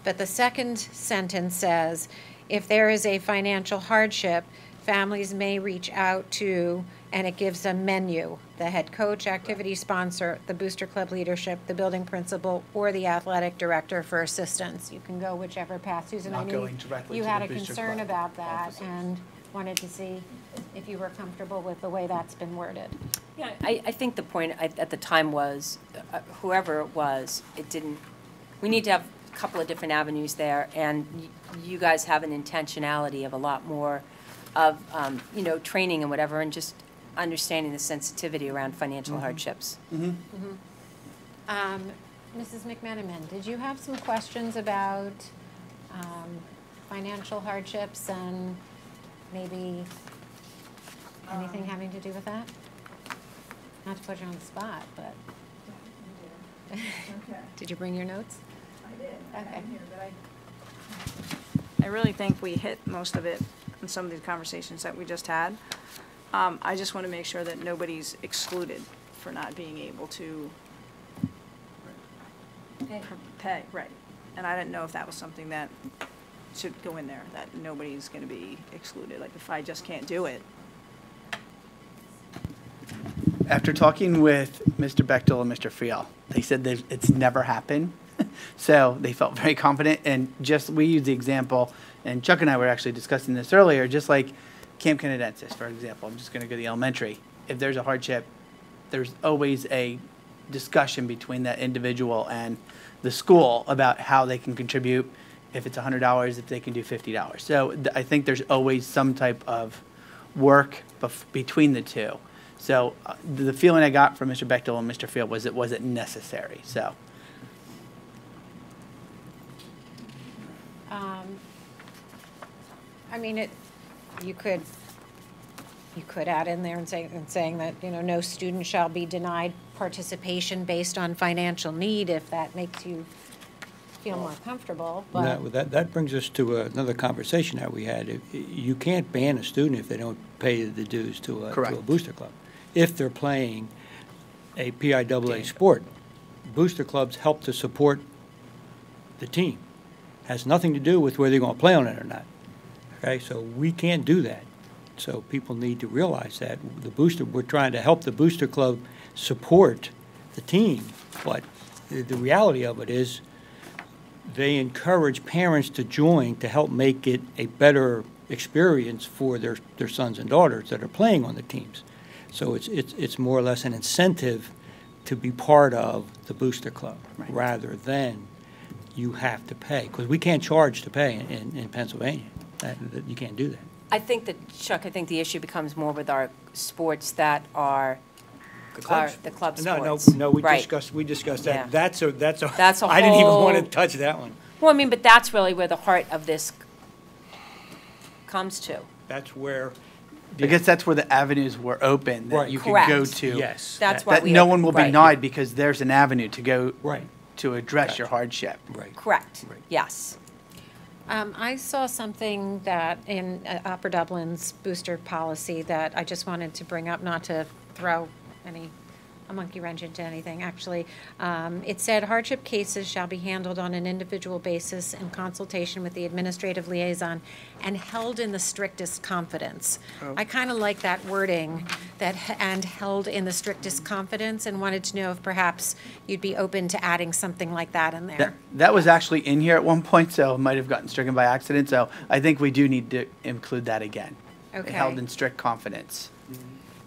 But the second sentence says, if there is a financial hardship, families may reach out to, and it gives a menu, the head coach, activity sponsor, the booster club leadership, the building principal, or the athletic director for assistance. You can go whichever path. Susan, I know you had a concern about that and wanted to see if you were comfortable with the way that's been worded. Yeah, I think the point at the time was, whoever it was, we need to have a couple of different avenues there, and you guys have an intentionality of a lot more of, training and whatever, and just understanding the sensitivity around financial hardships. Mrs. McMenamin, did you have some questions about financial hardships and maybe anything having to do with that? Not to put you on the spot, but. Okay. Did you bring your notes? I did. Okay. I really think we hit most of it in some of these conversations that we just had. I just want to make sure that nobody's excluded for not being able to pay, right. And I didn't know if that was something that should go in there, that nobody's going to be excluded. Like, if I just can't do it. After talking with Mr. Bechtel and Mr. Friel, they said that it's never happened. So they felt very confident, and we used the example, and Chuck and I were actually discussing this earlier, just like Camp Canadensis, for example. I'm just going to go to the elementary. If there's a hardship, there's always a discussion between that individual and the school about how they can contribute, if it's $100, if they can do $50. So I think there's always some type of work between the two. So the feeling I got from Mr. Bechtel and Mr. Field was it wasn't necessary. So. I mean, you could add in there and saying that, no student shall be denied participation based on financial need, if that makes you feel more comfortable. But That brings us to another conversation that we had. You can't ban a student if they don't pay the dues to a booster club. If they're playing a PIAA sport, booster clubs help to support the team. Has nothing to do with whether they're going to play on it or not. Okay, so we can't do that. So people need to realize that we're trying to help the booster club support the team, but the reality of it is they encourage parents to join to help make it a better experience for their sons and daughters that are playing on the teams. So it's more or less an incentive to be part of the booster club, rather than you have to pay, because we can't charge to pay in Pennsylvania. You can't do that. I think that, Chuck, the issue becomes more with our sports that are the club sports. No, we discussed that. Yeah. That's a I didn't even want to touch that one. Well, but that's really where the heart of this comes to. That's where. I guess that's where the avenues were open that you could go to. Yes. That's why no one will be denied because there's an avenue to go to address your hardship. Right. Correct. Right. Yes. I saw something that in Upper Dublin's booster policy that I just wanted to bring up, not to throw any a monkey wrench into anything, actually. It said hardship cases shall be handled on an individual basis in consultation with the administrative liaison and held in the strictest confidence. I kind of like that wording, and held in the strictest confidence, and wanted to know if perhaps you'd be open to adding something like that in there. That was actually in here at one point, so it might have gotten stricken by accident, so I think we do need to include that again. Okay. Held in strict confidence.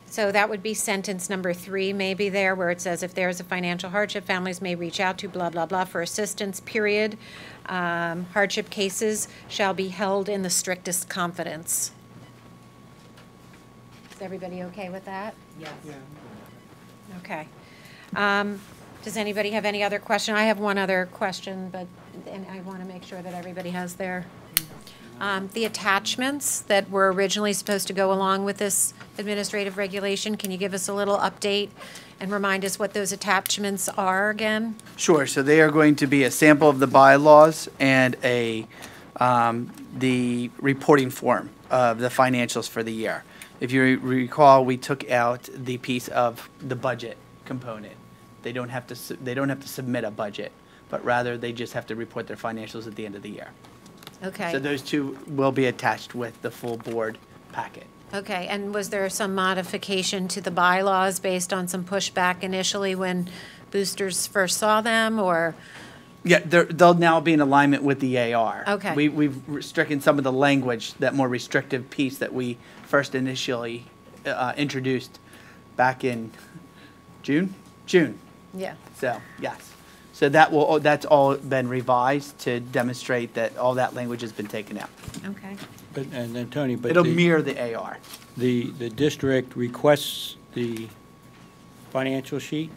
So that would be sentence number 3, maybe there, where it says, if there is a financial hardship, families may reach out to blah, blah, blah for assistance, period. Hardship cases shall be held in the strictest confidence. Is everybody okay with that? Yes. Okay. Does anybody have any other question? I have one other question, and I want to make sure that everybody has their, the attachments that were originally supposed to go along with this administrative regulation. Can you give us a little update and remind us what those attachments are again? Sure, so they are going to be a sample of the bylaws and the reporting form of the financials for the year. If you recall, we took out the piece of the budget component. They don't have to submit a budget, but rather they just have to report their financials at the end of the year. Okay. So those two will be attached with the full board packet. Okay, and was there some modification to the bylaws based on some pushback initially when boosters first saw them, or? Yeah, they'll now be in alignment with the AR. Okay. We've stricken some of the language, that more restrictive piece that we first initially introduced back in June? June. Yeah. So, yes. So that's all been revised to demonstrate that all that language has been taken out. Okay. And then, Tony, but It'll mirror the AR. the district requests the financial sheet?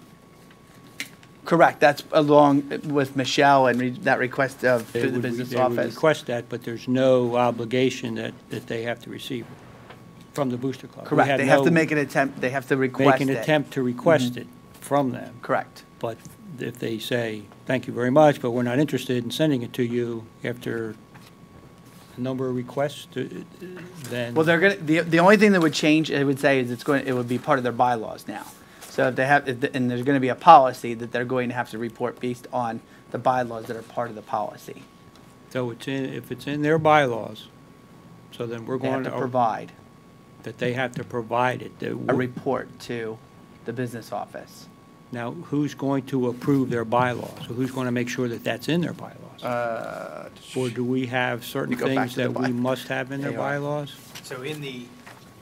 Correct. That's along with Michelle and that request of through the business They would office. request that, but there's no obligation that they have to receive it from the Booster Club. We Correct. had They have to no- make an attempt, they have to request Make it. an attempt to request it from them. Correct. But if they say, thank you very much, but we're not interested in sending it to you after a number of requests, then. Well, they're gonna, the only thing that would change, I would say, is it would be part of their bylaws now. So if they have, and there's gonna be a policy that they're going to have to report based on the bylaws that are part of the policy. So if it's in their bylaws, so then we're They have going to to. provide That they have to provide it. a report to the business office. Now, who's going to approve their bylaws? So who's going to make sure that that's in their bylaws? Or do we have certain You go back things to the that we must have in their They are. bylaws? So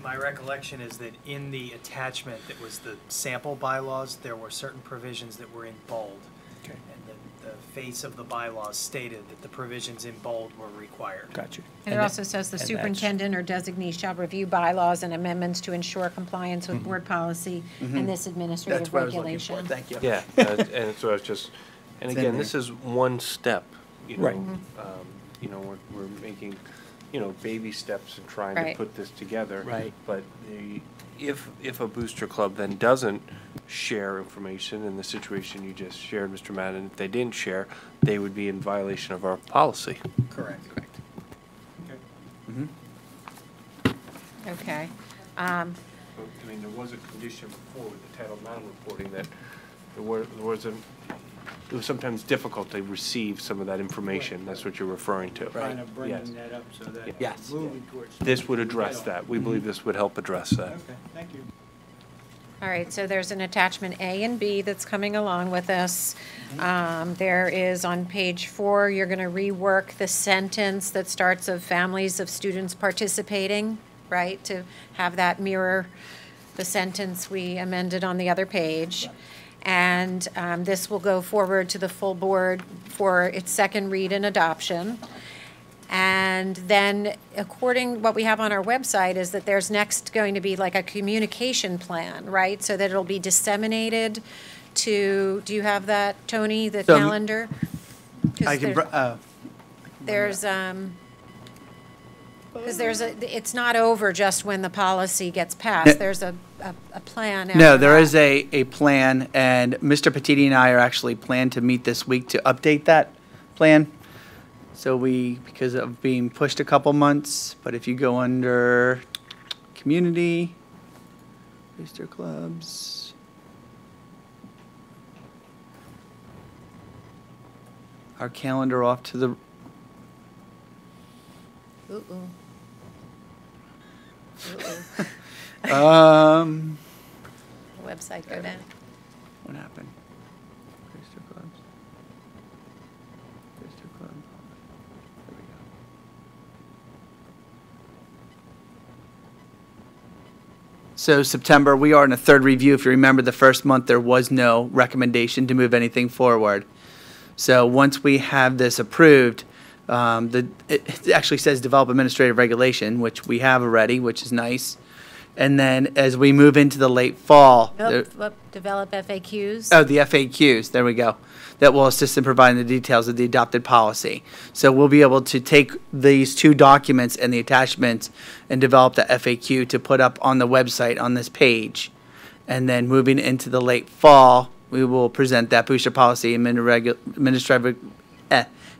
my recollection is that in the attachment that was the sample bylaws, there were certain provisions that were in bold. Okay. And the face of the bylaws stated that the provisions in bold were required. Gotcha. And it also says the and that's- superintendent or designee shall review bylaws and amendments to ensure compliance with board policy and this That's administrative what I was looking for. regulation. Thank you. Yeah, and so I was just, and It's in again, there. this is one step, you know. Right. You know, we're making, you know, baby steps in trying to Right. put this together. Right. But if a booster club then doesn't share information in the situation you just shared, Mr. Madden, if they didn't share, they would be in violation of our policy. Correct. Okay. I mean, there was a condition before with the Title IX reporting that it was sometimes difficult to receive some of that information. That's what you're referring to. Kind of Yes. bringing that up so that Yes. moving towards. This would address that. We believe this would help address that. Okay, thank you. All right, so there's an attachment A and B that's coming along with this. There is on page 4, you're going to rework the sentence that starts of families of students participating, right? To have that mirror the sentence we amended on the other page. And this will go forward to the full board for its second read and adoption. And then what we have on our website is that there's next going to be like a communication plan, right? So that it'll be disseminated to, do you have that, Tony, the So, calendar? 'Cause I can, there's, because it's not over just when the policy gets passed. There's a plan after no, there that. is a plan, and Mr. Petiti and I are actually planned to meet this week to update that plan. So because of being pushed a couple months, but if you go under community, booster clubs, our calendar off to the, Ooh. Website go down. what happened? Booster clubs. Booster club. There we go. So September, we are in a third review. If you remember, the first month, there was no recommendation to move anything forward. So once we have this approved, it actually says develop administrative regulation, which we have already, which is nice. And then as we move into the late fall, Develop FAQs. oh, the FAQs, there we go, that will assist in providing the details of the adopted policy. So we'll be able to take these two documents and the attachments and develop the FAQ to put up on the website on this page. And then moving into the late fall, we will present that booster policy and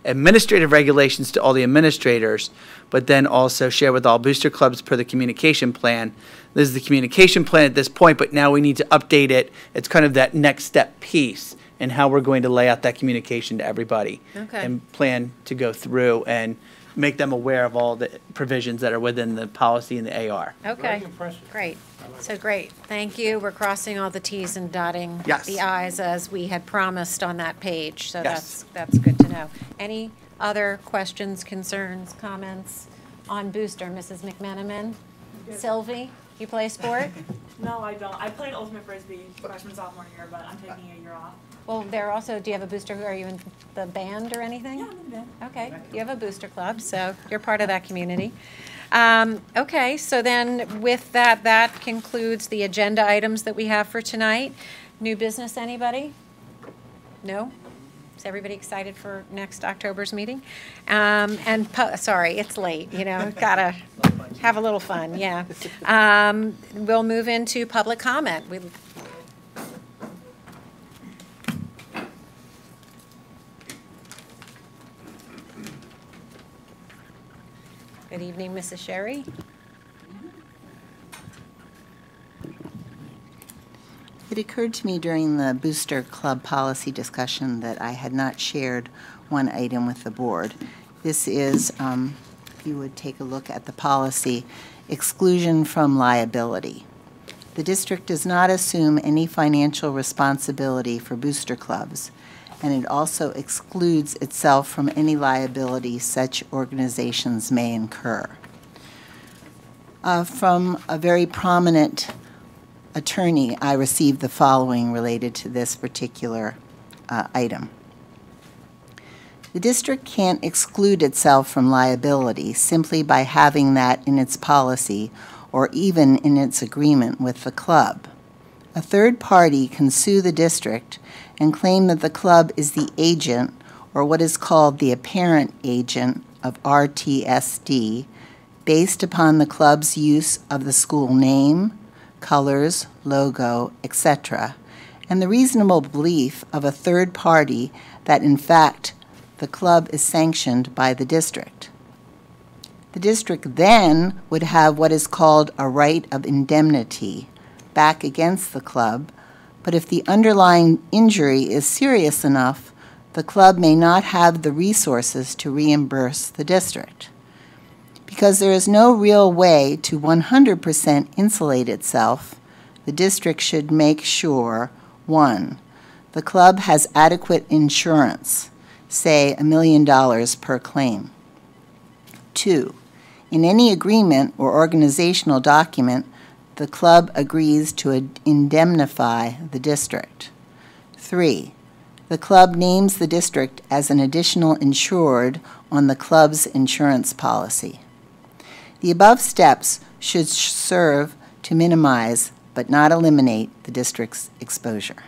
administrative regulations to all the administrators, but then also share with all booster clubs per the communication plan. This is the communication plan at this point, but now we need to update it. It's kind of that next step piece and how we're going to lay out that communication to everybody. Okay. And plan to go through and make them aware of all the provisions that are within the policy and the AR. Okay, Very impressive. great. So great, thank you. We're crossing all the Ts and dotting Yes. the Is as we had promised on that page. So Yes. that's good to know. Any other questions, concerns, comments on booster, Mrs. McMenamin? Sylvie, you play sport? No, I don't. I played Ultimate Frisbee freshman, sophomore year, but I'm taking a year off. Well, there also, do you have a booster, are you in the band or anything? Yeah, I'm in the band. Okay, you have a booster club, so you're part of that community. Okay, so then with that, that concludes the agenda items that we have for tonight. New business, anybody? No? Is everybody excited for next October's meeting? Sorry, it's late, you know, gotta have a little fun, yeah. We'll move into public comment. Good evening, Mrs. Sherry. It occurred to me during the Booster Club policy discussion that I had not shared one item with the board. This is, if you would take a look at the policy, exclusion from liability. The district does not assume any financial responsibility for booster clubs, and it also excludes itself from any liability such organizations may incur. From a very prominent attorney, I received the following related to this particular item. The district can't exclude itself from liability simply by having that in its policy or even in its agreement with the club. A third party can sue the district and claim that the club is the agent, or what is called the apparent agent, of RTSD, based upon the club's use of the school name, colors, logo, etc., and the reasonable belief of a third party that, in fact, the club is sanctioned by the district. The district then would have what is called a right of indemnity back against the club, but if the underlying injury is serious enough, the club may not have the resources to reimburse the district. Because there is no real way to 100% insulate itself, the district should make sure, 1, the club has adequate insurance, say $1 million per claim. 2, in any agreement or organizational document, the club agrees to indemnify the district. 3, the club names the district as an additional insured on the club's insurance policy. The above steps should serve to minimize but not eliminate the district's exposure.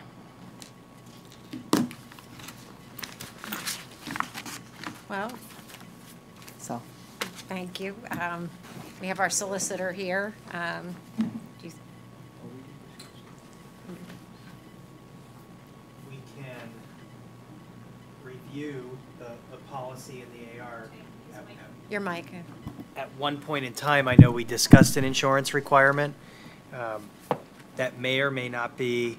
Well, So, thank you. We have our solicitor here. We can review the policy and the AR. Your mic. At one point in time, I know we discussed an insurance requirement. That may or may not be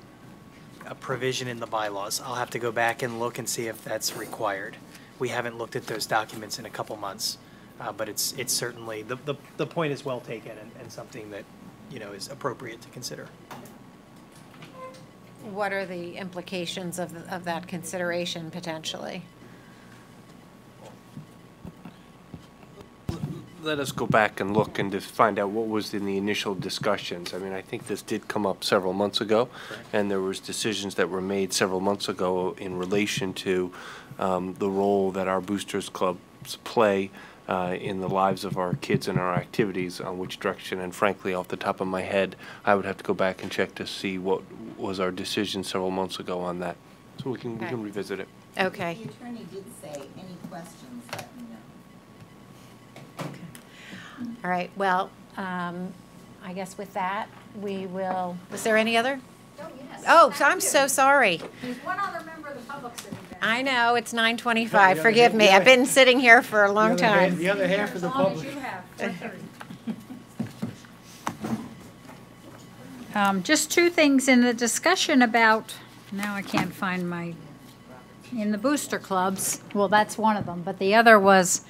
a provision in the bylaws. I'll have to go back and look and see if that's required. we haven't looked at those documents in a couple months. But it's certainly, the point is well taken and something that, is appropriate to consider. What are the implications of that consideration potentially? Let us go back and look and just find out what was in the initial discussions. I mean, I think this did come up several months ago, and there was decisions that were made several months ago in relation to the role that our boosters clubs play in the lives of our kids and our activities, on which direction. And frankly, off the top of my head, I would have to go back and check to see what was our decision several months ago on that. So we can revisit it. Okay. The attorney did say, any questions, let me know. All right, well, I guess with that, we will, was there any other? Oh, yes. Oh, I'm so sorry. There's one other member of the public sitting there. I know, it's 9:25, forgive me, I've been sitting here for a long time. The other half of the public. Just two things in the discussion about, now I can't find in the booster clubs, well, that's one of them, but the other was,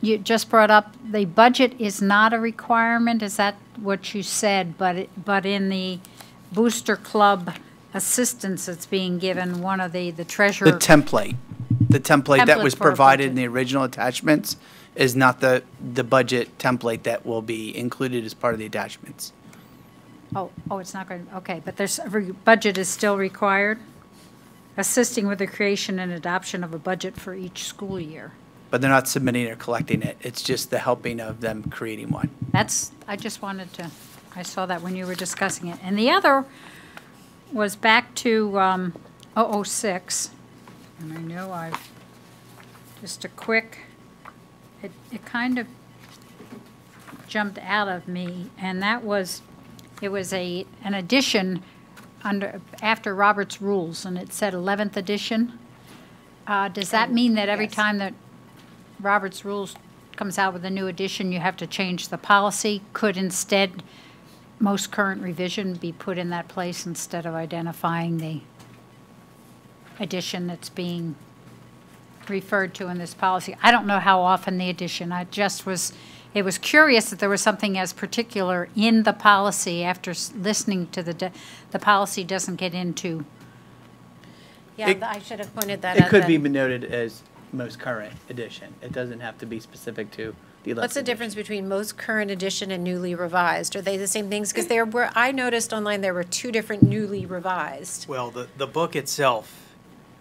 you just brought up, the budget is not a requirement, is that what you said? But in the booster club assistance that's being given, one of the treasurer. The template that was Template for a provided in budget. the original attachments is not the budget template that will be included as part of the attachments. Oh, it's not going, okay, but budget is still required? Assisting with the creation and adoption of a budget for each school year. But they're not submitting or collecting it. It's just the helping of them creating one. I just wanted to, I saw that when you were discussing it. And the other was back to 006. And I know just a quick, it kind of jumped out of me. And that was, it was an edition after Robert's Rules, and it said 11th edition. Does that mean that every time that Robert's Rules comes out with a new edition, you have to change the policy? Could instead most current revision be put in that place instead of identifying the edition that's being referred to in this policy? I don't know how often the edition, it was curious that there was something as particular in the policy after listening to the policy doesn't get into. Yeah, It- I should have pointed that out. It could be then. noted as most current edition. It doesn't have to be specific to the 11th What's the edition. difference between most current edition and newly revised? Are they the same things? Because I noticed online there were two different newly revised. Well, the book itself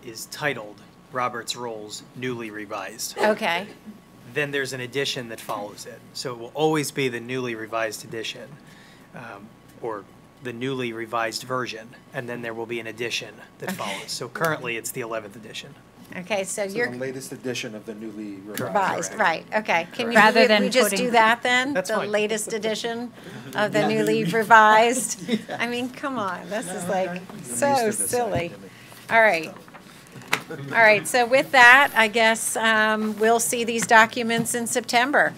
is titled Robert's Rules Newly Revised. Okay, Then there's an edition that follows it. So it will always be the newly revised edition, or the newly revised version, and then there will be an edition that follows. So currently, it's the 11th edition. okay, so you're The latest edition of the newly revised, right, okay. Can you, Rather we than just putting- do that then? That's The fine. latest edition of the newly revised? I mean, come on, this is like so silly. All right. All right, so with that, I guess we'll see these documents in September.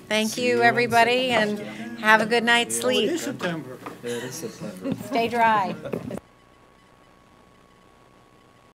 Thank you, everybody, and have a good night's sleep. September. Stay dry.